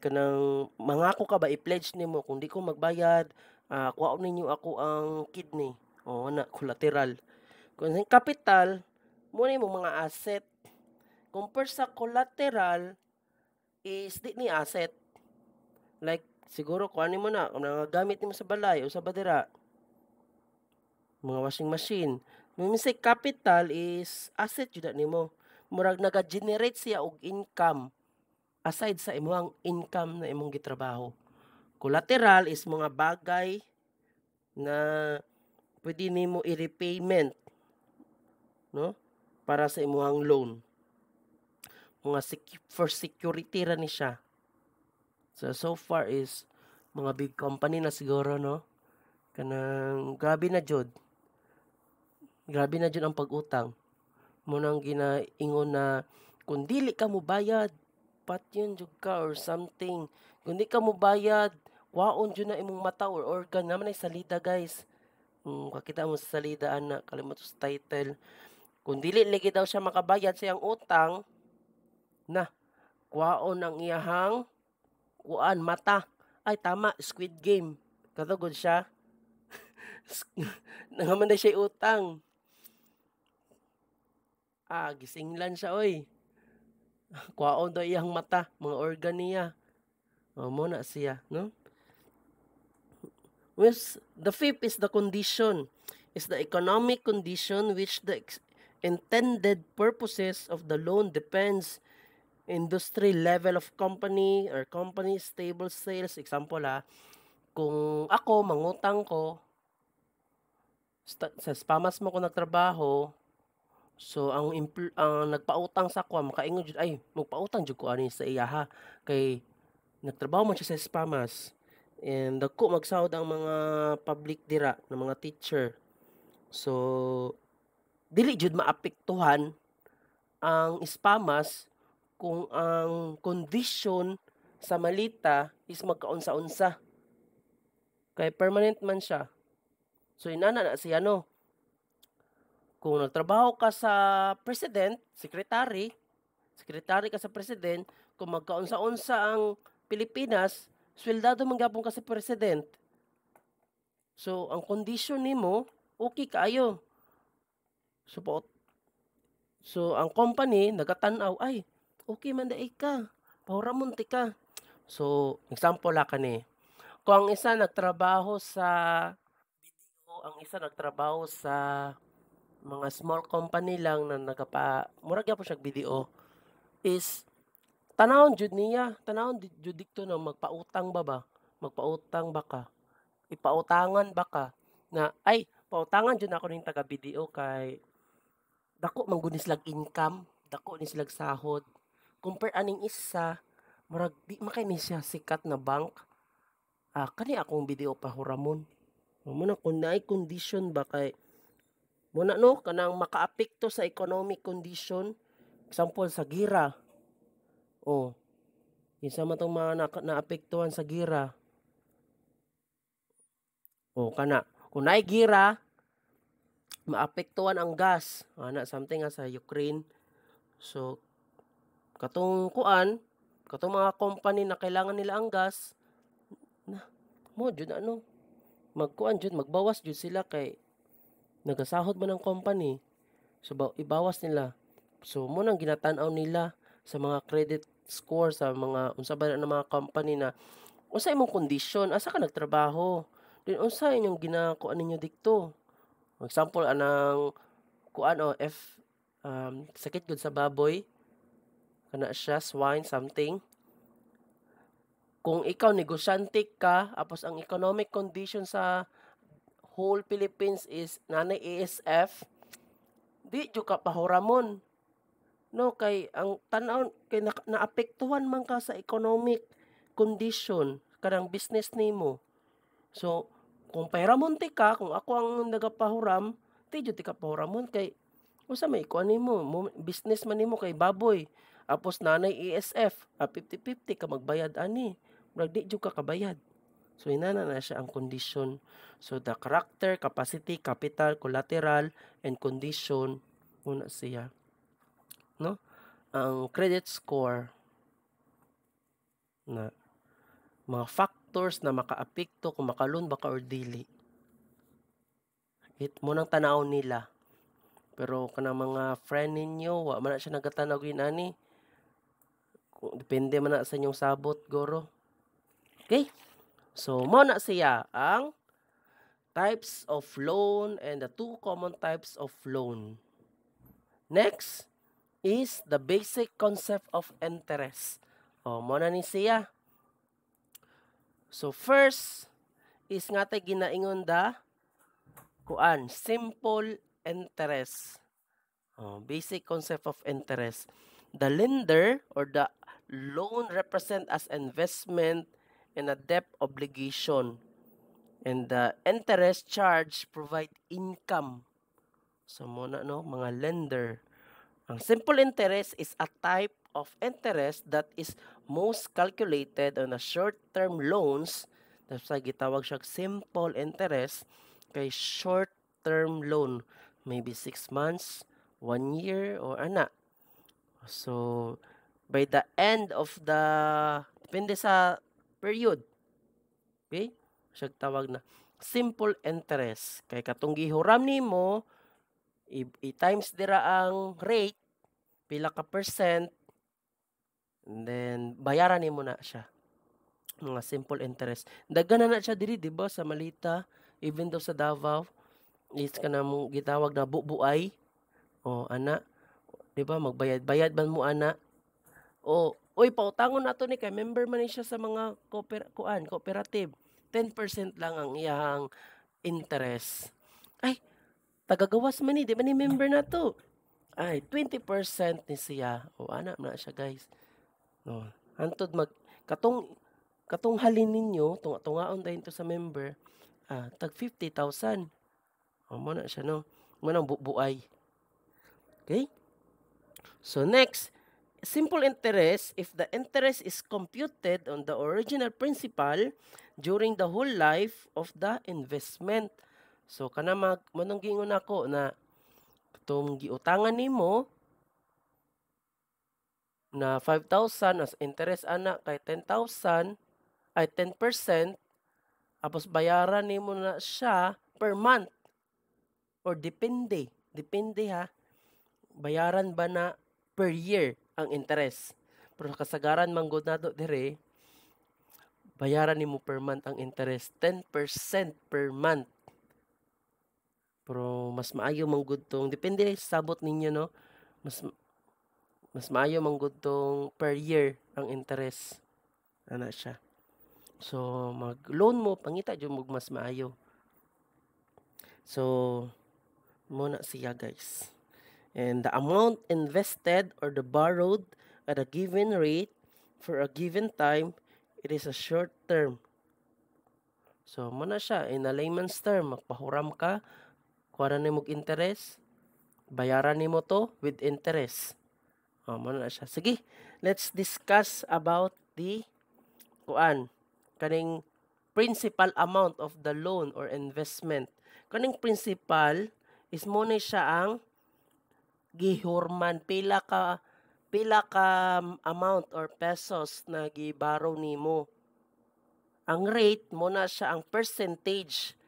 kanang mangako ka ba i-pledge nimo kung di ko magbayad, kuhaon ninyo ako ang kidney, o ana collateral. Kung ang capital mo na imong mga asset, compare sa collateral is di ni asset. Like siguro kuhanin mo na kung gamit nimo sa balay o sa badira, mga washing machine. Minsan capital is asset jud nimo. Murag naga-generate siya og income aside sa imong income na imong gitrabaho. Collateral is mga bagay na pwede nimo i-repayment, no? Para sa imong loan. Mga for security ra ni siya. So far is mga big company na siguro, no? Kanang grabe na jud. Grabe na jud ang pag-utang. Mo nang ginaingon na kung dili ka mo bayad, patyon jud ka or something. Kung di ka mo bayad, waon jud na imong mata or organ naman ay salida guys. Kakita mo sa salida ana, kalimot sa title. Kung dili lagi daw siya makabayad sa iyang utang, na kwaon ang iyahang kuan mata. Ay tama, Squid Game. Katugod siya. Nangaman na siya utang. Gisinglan siya oy. Kwaon daw iyang mata, mga organ niya. Mo na siya, no? The fifth is the condition. Is the economic condition which the intended purposes of the loan depends industry level of company or company stable sales. Example kung ako mangutang ko sa spamas mo ko nagtrabaho, so ang nagpautang sa ako makaingon jud ay magpautang jud ko ani sa iya ha kay nagtrabaho man siya sa spamas and dagko magsahod ang mga public dira ng mga teacher. So dili jud maapektuhan ang spamas kung ang condition sa malita is magkaunsa-unsa. Kay permanent man siya. So inana na siya no. Kung nagtrabaho ka sa president, secretary ka sa president, kung magkaunsa-unsa ang Pilipinas, sweldado man gyapon ka sa president. So ang condition nimo okay kaayo. So ang company nagatan-aw ay okay man daay ka. Pahuramon ti ka. So example kani. Kung ang isa nagtrabaho sa BDO, ang isa nagtrabaho sa mga small company lang na murag gyapon siya BDO is tanawon jud niya, tanawon jud dikto na magpautang ba? Magpautang ba ka? Ipautangan ba ka? Na ay pautangan jud ako ning taga BDO kay dako man gud ni silang income, dako ni silang sahod. Compare aning isa, murag di makay ni siya sikat na bank. Kani akong BDO pahuramon. Muna kung naay condition ba kay muna no kanang makaapekto sa economic condition. Example sa gira. Isa man tong mga naapektuhan sa gira. Kana kung naay gira, maapektuhan ang gas. Something sa Ukraine. So katong mga company na kailangan nila ang gas, magbawas jud sila kay nagasahod man ang company. So ibawas nila. So mo nang ginatan-aw nila sa mga credit score sa mga unsa ba na mga company na unsa imong kondisyon, asa ka nagtrabaho, then unsa inyong ginakuan ninyo dikto. Example anang kuan o if sakit gud sa baboy, kana siya swine something. Kung ikaw negosyante ka, apos ang economic condition sa whole Philippines is nanay ASF, di jud ka pahuramon. No, kay ang tan-aw kay naapektuhan man ka sa economic condition kanang business nimo. So, kung pahiramon ti ka, kung ako ang nagapahuram, di jud ti ka pahuramon kay unsa may kuan nimo, business man nimo kay baboy. Apos nanay ASF, 50-50 ka magbayad ani. Murag di jud ka kabayad. So, inana na siya ang condition. So, the character, capacity, capital, collateral, and condition, muna siya. No? Ang credit score na mga factors na makaapekto kung makalun ba ka or dili. Mo nang tanaw nila. Pero kanang mga friend ninyo, wa man na siya nagatanaw ani. Depende man na sa inyong sabot, goro. Okay? So, mo na siya ang types of loan and the two common types of loan. Next is the basic concept of interest. Mo na ni siya. So, first is nga tay ginaingon kuan, simple interest. Basic concept of interest. The lender or the loan represent as investment and a debt obligation. And the interest charge provide income. So muna no, mga lender. Ang simple interest is a type of interest that is most calculated on a short-term loans. Tapos gitawag siya simple interest kay short-term loan. Maybe 6 months, 1 year, or ana. So, by the end of the, depende sa period. Okay? Siya tawag na simple interest. Kay katong gihuram nimo, i-times dira ang rate, pila ka percent, and then bayaran nimo na siya. Mga simple interest. Daghan na siya diri, di ba, sa Malita, even though sa Davao, is ka na mong gitawag na bubuay. Ana, di ba, magbayad-bayad man mo ana. Uy, pautangon nato ni kay member man ni siya sa mga cooperative. 10% lang ang iyang interest. Ay, tagagawas man ni, di ba ni member na to? Ay, 20% ni siya. Ana na siya, guys. No. Antod katong halin ninyo, tungaon dahil to sa member, tag 50,000. Mo na siya, no? Mo nang bubuay. Okay? So, next, simple interest, if the interest is computed on the original principal during the whole life of the investment. So, kana manong gingon ako na itong giutangan nimo na 5,000 as interest ana kay 10,000 ay 10%, tapos bayaran nimo na siya per month or depende ha, bayaran ba na per year ang interest. Pero kasagaran manggod nato dire, bayaran nimo per month ang interest, 10% per month. Pero mas maayo manggod tong depende sa sabot ninyo, no, mas maayo manggod tong per year ang interest ana siya. So mag-loan mo pangita jud mo mas maayo. So muna siya, guys. And the amount invested or the borrowed at a given rate for a given time, it is a short term. So muna siya in a layman's term, magpahuram ka, kuha na mo interest, bayaran nimo to with interest. Muna na siya. Sige, let's discuss about the kaning principal amount of the loan or investment. Kaning principal is muna siya ang gihurman, pila ka amount or pesos na giborrow nimo. Ang rate mo na siya ang percentage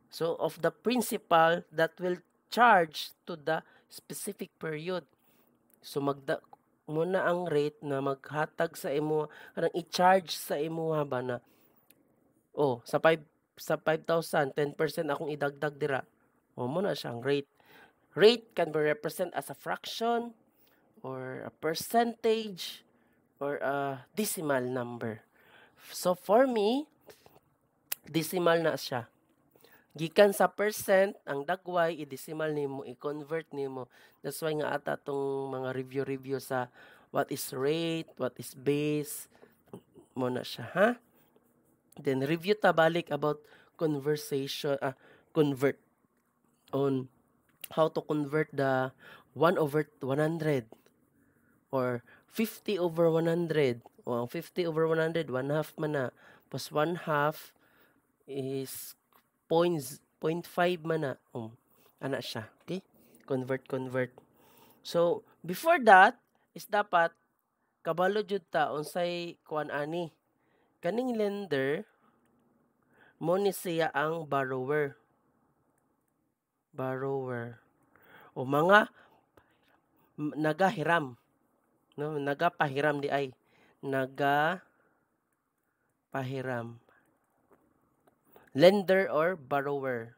so of the principal that will charge to the specific period. So muna ang rate na maghatag sa imo, kanang i-charge sa imo ba na sa 5,000 10% akong idagdag dira. O mo na siyang rate. Rate can be represented as a fraction or a percentage or a decimal number. So for me, decimal na siya. Gikan sa percent, ang dagway, i-decimal nimo, i-convert nimo. That's why nga ata tong mga review sa what is rate, what is base, mo na siya, ha? Then review ta balik about convert on how to convert the 1/100 or 50/100. O ang 50/100, 1/2 man na. Plus 1/2 is 0.5 man na. Ana siya. Okay? Convert. So, before that, is dapat kabalo jud ta unsay kuan ani. Kaning lender mo ni siya ang borrower. O mga nagahiram. No, nagapahiram di ay. Nagapahiram. Lender or borrower.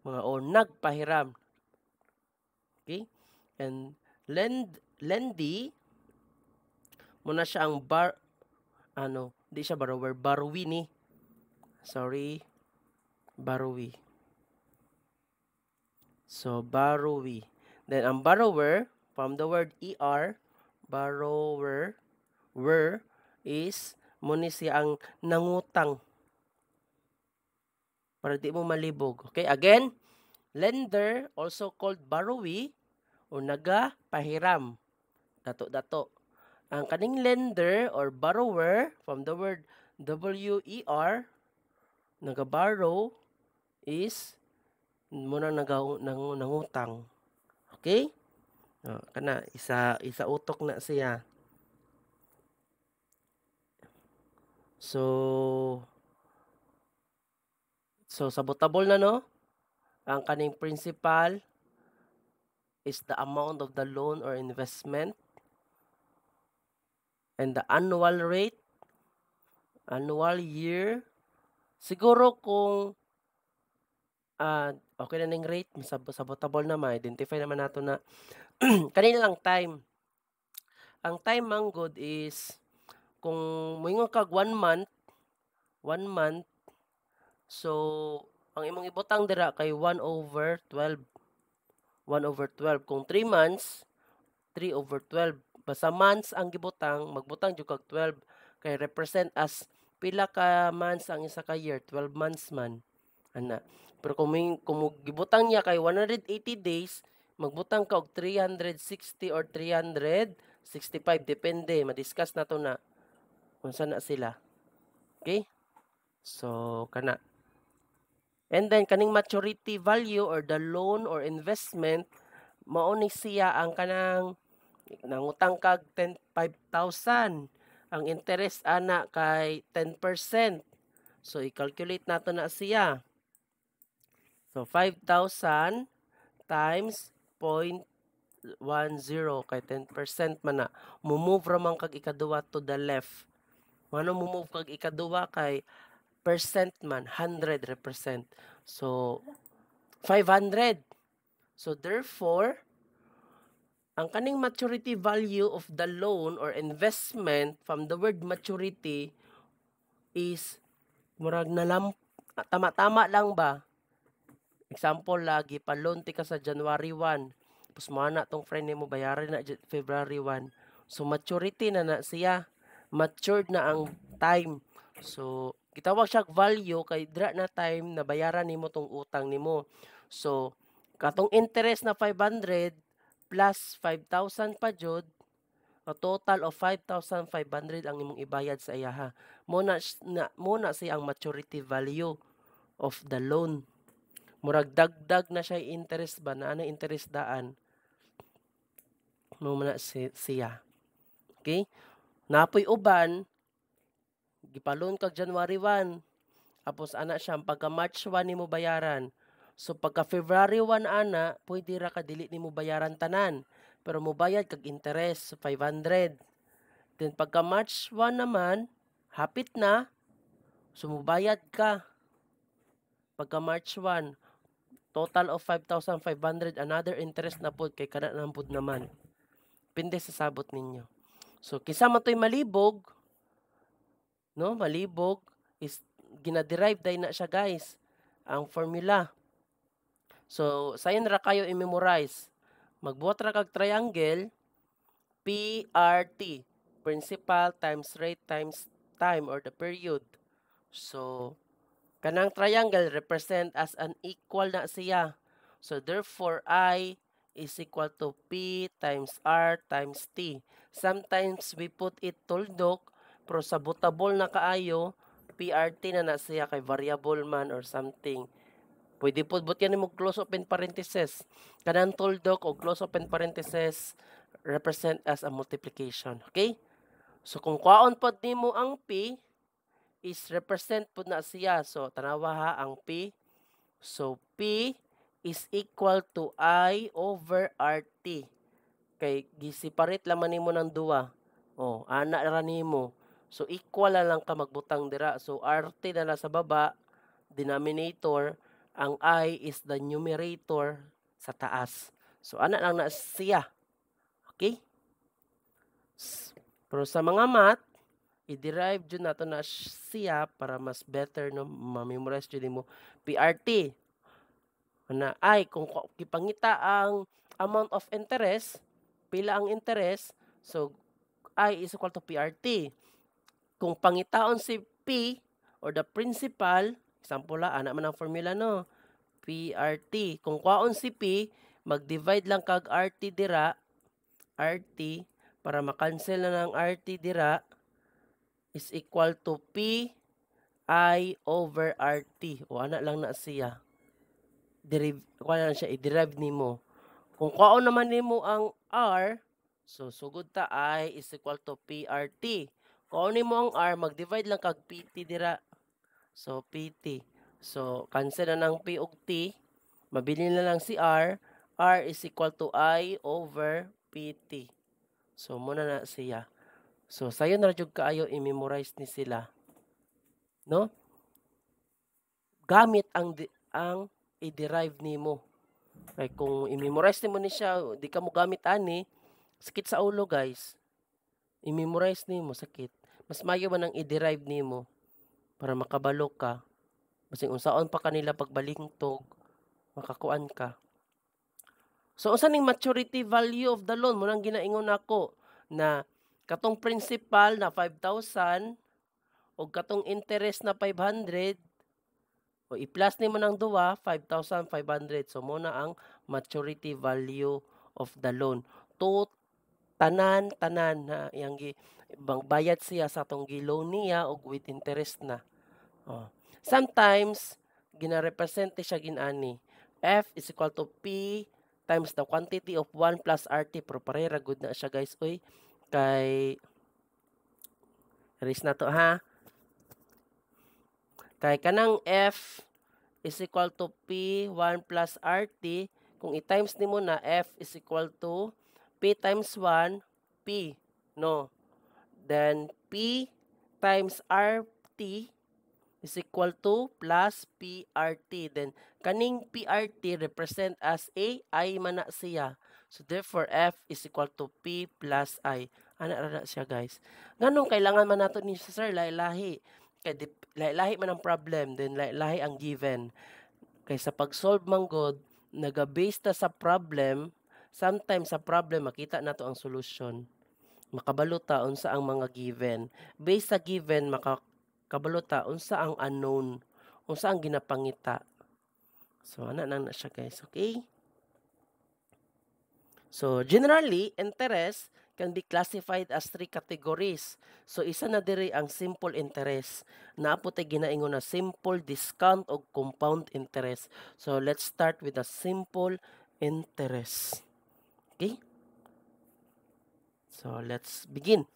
Mga o nagpahiram. Okay? And lendee muna siya ang di siya borrower, borrowee ni. Sorry. Borrowee. So, borrowee. Then, ang borrower, from the word borrower, is muna siya ang nangutang. Para di mo malibog. Okay, again, lender, also called borrowee, o nagapahiram. Dato. Ang kaning lender or borrower, from the word W-E-R, nagaborrow, is muna nangutang. Okay? Kana, isa utok na siya. So sabotable na, no? Ang kaning principal is the amount of the loan or investment. And the annual rate, annual year. Siguro kung okay na ning rate, sabotable na, ma-identify naman nato na kanina lang time. Ang time manggod is kung moingon kag 1 month, so ang imong ibutang dira kay 1/12. 1/12. Kung 3 months, 3/12. Basta months ang gibutang, magbutang jud kag 12 kay represent as pila ka months ang isa ka year, 12 months man. Ana. Pero kung gibutang niya kay 180 days, magbutang ka og 360 or 365, depende, ma-discuss nato na unsa na sila. Okay? So kana. And then kaning maturity value or the loan or investment, mao ni siya ang kanang nangutang kag 5,000. Ang interest ana kay 10%. So i-calculate nato na siya. So 5,000 times 0.10 kay 10% man na. Move ramang kag ikaduwa to the left. Ngano move kag ikaduwa kay percent man, 100 represent. So 500. So therefore, ang kaning maturity value of the loan or investment from the word maturity is murag tama-tama lang ba? Example lagi, pa-loan ti ka sa January 1. Tapos mo na tong friend mo bayaran na February 1. So maturity na siya. Matured na ang time. So gitawag siya value kay dira na time na bayaran nimo tong utang nimo. So katong interest na 500 plus 5,000 pa jud, a total of 5,500 ang imong ibayad sa iya, ha. Muna siya ang maturity value of the loan. Murag dagdag na siya interest ba na ano interest daan. Muna siya. Okay? Napoy uban gipaloan kag January 1. Tapos ana siya pagka March 1 nimo bayaran. So pagka February 1 ana, pwede ra ka dili nimo bayaran tanan. Pero mo bayad kag interest, so 500. Then pagka March 1 naman, hapit na, so mo bayad ka. Pagka March 1, total of 5,500, another interest na pod kay kana na pod naman. Pinde sa sabot ninyo. So kinsa man to'y malibog, no? Malibog is gina-derive day na siya, guys, ang formula. So sayon ra kayo i-memorize. Magbuhat ra kag triangle, PRT, principal times rate times time or the period. So kanang triangle represent as an equal na siya. So therefore I is equal to P times R times T. Sometimes we put it tuldok, pero sa butable na kaayo, PRT na siya kay variable man or something. Pwede po but yan mo close open parenthesis. Kanang tuldok o close open parenthesis represent as a multiplication. Okay? So kung kwaon po nimo ang P, is represent po na siya. So, tanawa ha ang P. So, P is equal to I over RT. Kay, gisiparit laman nimo ng duwa. O, ana ra nimo. So, equal na lang ka magbutang dira. So, RT na lang sa baba, denominator. Ang I is the numerator sa taas. So, ana lang na siya. Okay? Pero sa mga math, i-derive dyan nato na siya para mas better no ma-memorize dyan mo PRT na ay kung kipangita ang amount of interest, pila ang interest, so I is equal to PRT. Kung pangitaon si P or the principal, example ana man ang formula no, PRT. Kung kwaon si P, mag-divide lang kag RT dira, RT para makancel na ng RT dira is equal to P I over RT. O ana lang na siya. Kuha siya, i-derive nimo. Kung kwaon naman nimo ang R, so sugod ta I is equal to PRT. Kung nimo ang R, mag-divide lang kag PT dira. So PT. So cancel na ng P ug T. Mabili na lang si R. R is equal to I over PT. So muna na siya. So, sayo na jud kaayo i-memorize ni sila. No? Gamit ang i-derive nimo. Kay kung i-memorize nimo ni siya, di ka mo gamit ani, sakit sa ulo, guys. I-memorize nimo sakit. Mas mayo man ang i-derive nimo para makabalo ka. Basing unsaon pa kanila pagbalingtog, makakuan ka. So, unsa ning maturity value of the loan mo nang ginaingon nako na katong principal na 5,000 o katong interest na 500 o i-plus nimo ng duwa 5,500. So mo na ang maturity value of the loan. To tanan na yang ibang bayad siya sa atong gi-loan niya og with interest na. Sometimes gina-represent siya ginani. F is equal to P times the quantity of 1 plus RT. Pero parehera good na siya, guys. Uy, kay erase na to ha. Kay kanang F is equal to P 1 plus RT. Kung i-times nimo na F is equal to P times 1 P. No. Then P times RT is equal to plus PRT. Then kaning PRT represent as A, I man na siya. So therefore F is equal to P plus I. Ana ra siya, guys. Nganong kailangan man nato ni sir lahi-lahi. Kay lahi-lahi man ang problem, then lahi-lahi ang given. Kay sa pag-solve man god, naga-base ta sa problem, sometimes sa problem makita nato ang solution. Makabalo ta unsa ang mga given. Based sa given makakabalo ta unsa ang unknown, unsa ang ginapangita. So ana na siya, guys, okay? So, generally, interest can be classified as 3 categories. So, isa na diri ang simple interest. Naapot ay ginaingon na simple discount o compound interest. So, let's start with the simple interest. Okay? So, let's begin.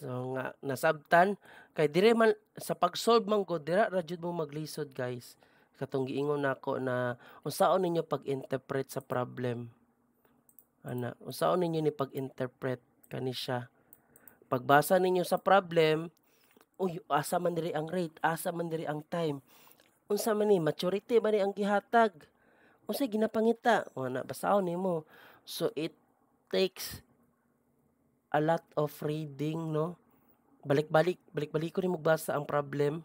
So, nga, nasabtan, kay dire man, sa pag-solve man ko, dira ra jud mo maglisod, guys. Katong giingon nako na unsaon ninyo pag-interpret sa problem. Ana, unsaon ninyo ni pag-interpret kani siya. Pagbasa ninyo sa problem, uy, asa man diri ang rate, asa man diri ang time. unsa man ni maturity ba ni ang gihatag, unsay ginapangita, o na basahon nimo. So it takes a lot of reading, no? Balik-balik ko ni magbasa ang problem.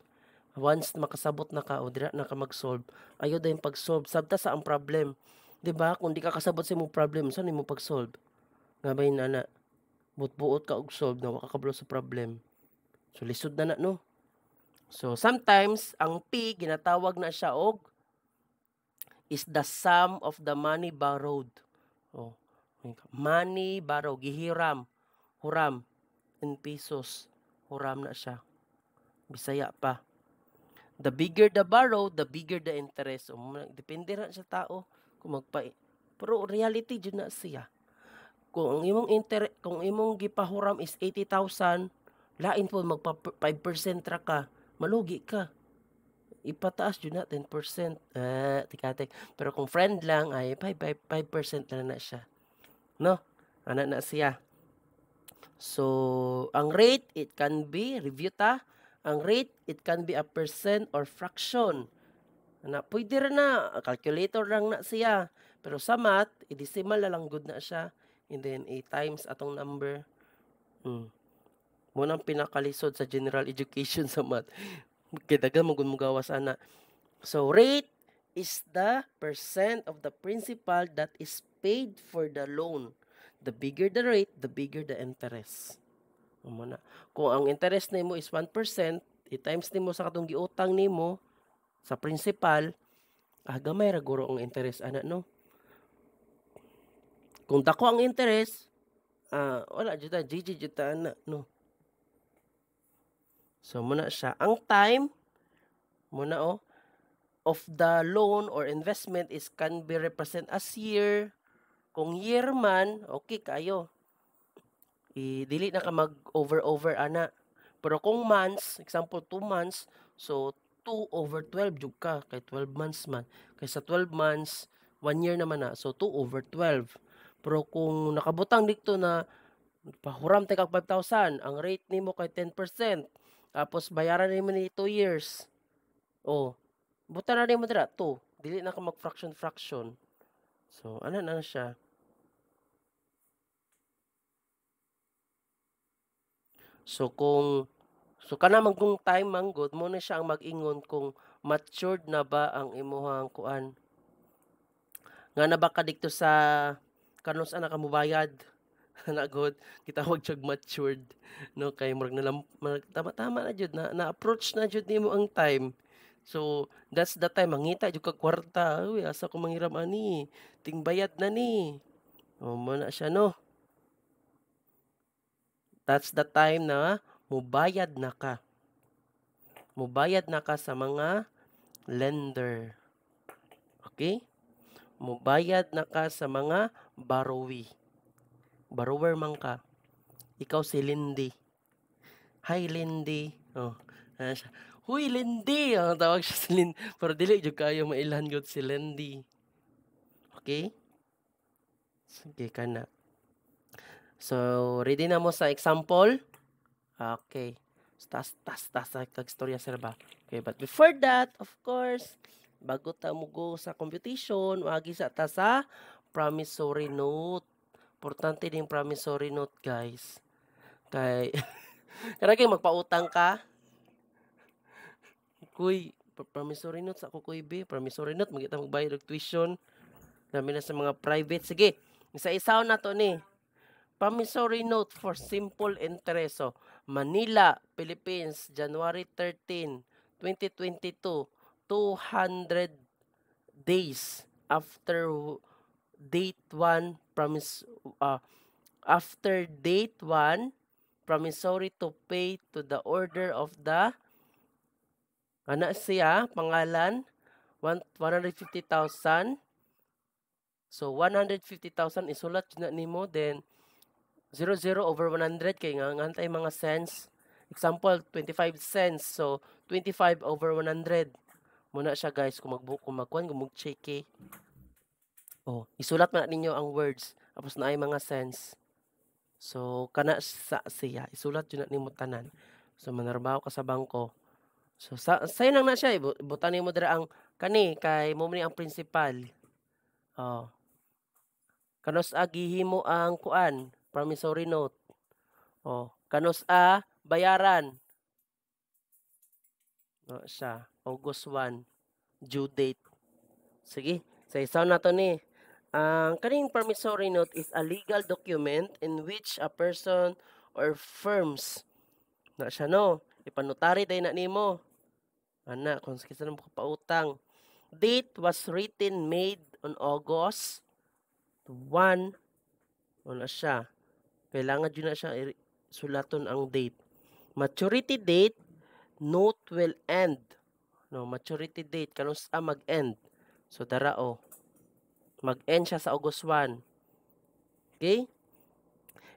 Once makasabot na ka o dira na ka mag-solve, ayaw din pag-solve sabta sa ang problem. 'Di ba? Kung di ka kasabot sa imong problem, saan nimo pag-solve? Nga ba ana, buot-buot ka og solve na wa ka kabalo sa problem. So lisod na no. So sometimes ang P ginatawag na siya og is the sum of the money borrowed. Oh, money borrowed, gihiram, huram in pesos. Huram na siya. Bisaya pa. The bigger the borrow, the bigger the interest. Depende ra sa tao kung pero reality jud na siya. Kung ang kung imong gipahuram is 80,000, lain po magpa 5% ra ka, malugi ka. Ipataas jud na 10%. Tikatek. Pero kung friend lang ay 5% na siya. No? Ana na siya. So, ang rate, it can be, review ta, ang rate, it can be a percent or fraction. Pwede rin na, calculator lang na siya. Pero sa math, i-decimal na lang good na siya. And then, 8 times atong number. Munang pinakalisod sa general education sa math. Kaya mo gawas ana. So, rate is the percent of the principal that is paid for the loan. The bigger the rate, the bigger the interest. Muna. Kung ang interest nimo is 1%, i-times nimo sa katong giutang nimo sa principal, gamay ra guro ang interest ana no. Kung dako ang interest, wala jud ta GG jud ta ana no. So muna siya ang time muna of the loan or investment is can be represent as year. Kung year man, okay kayo. Dili na ka mag-over ana. Pero kung months, example 2 months, so 2/12 jud ka kay 12 months man. Kay sa 12 months, 1 year naman na. So 2/12. Pero kung nakabutang dito na pahuram tay kag 5,000, ang rate nimo kay 10%. Tapos bayaran nimo ni 2 years. Buta na nimo dira 2. Dili na ka mag fraction. So ano na siya? So kanang kung time manggod mo na siya ang mag-ingon kung matured na ba ang imuhang kuan. Nga na ba ka dito sa kanos ana ka mobayad na good gitawag siyag matured no kay murag tama na jud na approach na jud nimo ang time. So that's the time mangita jud kag kwarta. Uy asa ko manghiram ani ting bayad na ni. Mo na siya no. That's the time na mubayad na ka. Mubayad na ka sa mga lender. Okay? Mubayad na ka sa mga borrowee. Borrower man ka. Ikaw si Lindy. Hi Lindy. Huy Lindy. Tawag siya si Lindy. Pero dili jud kayo mailhan gud si Lindy. Okay? Sige ka na. So, ready na mo sa example? Okay. Tas kagstorya sir ba? Okay, but before that, of course, bago ta mo go sa computation, wagi sa ta sa promissory note. Importante din promissory note, guys. Kay kay magpautang ka. Kuy, promissory note sa kuy B, promissory note magita magbayad og tuition. Dami na sa mga private. Sige, isa-isaw na to ni. Promissory note for simple interest. So, Manila, Philippines, January 13, 2022, 200 days after date 1 promissory to pay to the order of the siya pangalan 150,000. So 150,000 isulat na nimo then 00/100 kay nga antay mga cents. Example 25 cents. So 25/100. Muna siya guys kung mag-check isulat man ninyo ang words tapos na ay mga cents. So kana sa siya isulat jud na nimo tanan. So manarbaho ka sa bangko. So sa'yo lang na siya, ibutang nimo dira ang kani kay mo man ni ang principal. Oh, kanos-a gihimo ang kuan, promissory note. Oh, kanos-a bayaran. Siya, August 1 due date. Sige, sa isaw na 'to ni. Ang kaning promissory note is a legal document in which a person or firms na siya no, ipanotary day na nimo. Ana kung sa kinsa mo pautang. Date was written made on August 1 na siya. Kailangan jud na siya sulaton ang date. Maturity date, note will end. No, maturity date kanus mag-end. So dara mag-end siya sa August 1. Okay?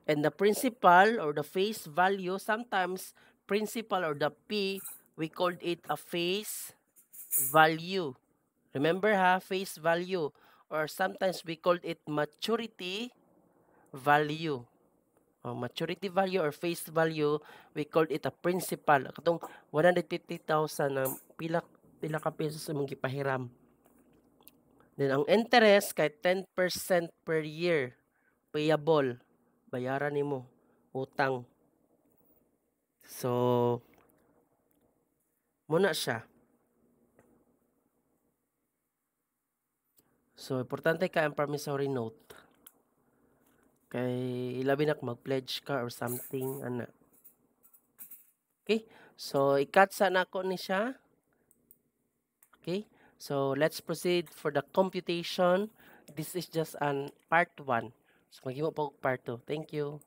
And the principal or the face value, sometimes principal or the P, we called it a face value. Remember face value. Or sometimes we called it maturity value. Maturity value or face value, we called it a principal. Katong 150,000 na pila ka pesos sa mong gipahiram. Then ang interest kay 10% per year payable. Bayaran nimo utang. So muna siya. So importante ka ang promissory note. Kay labi na mag-pledge ka or something ana. Okay? So i-cut sa nako ni siya. Okay? So let's proceed for the computation. This is just an part 1. So maghimo pa og part 2. Thank you.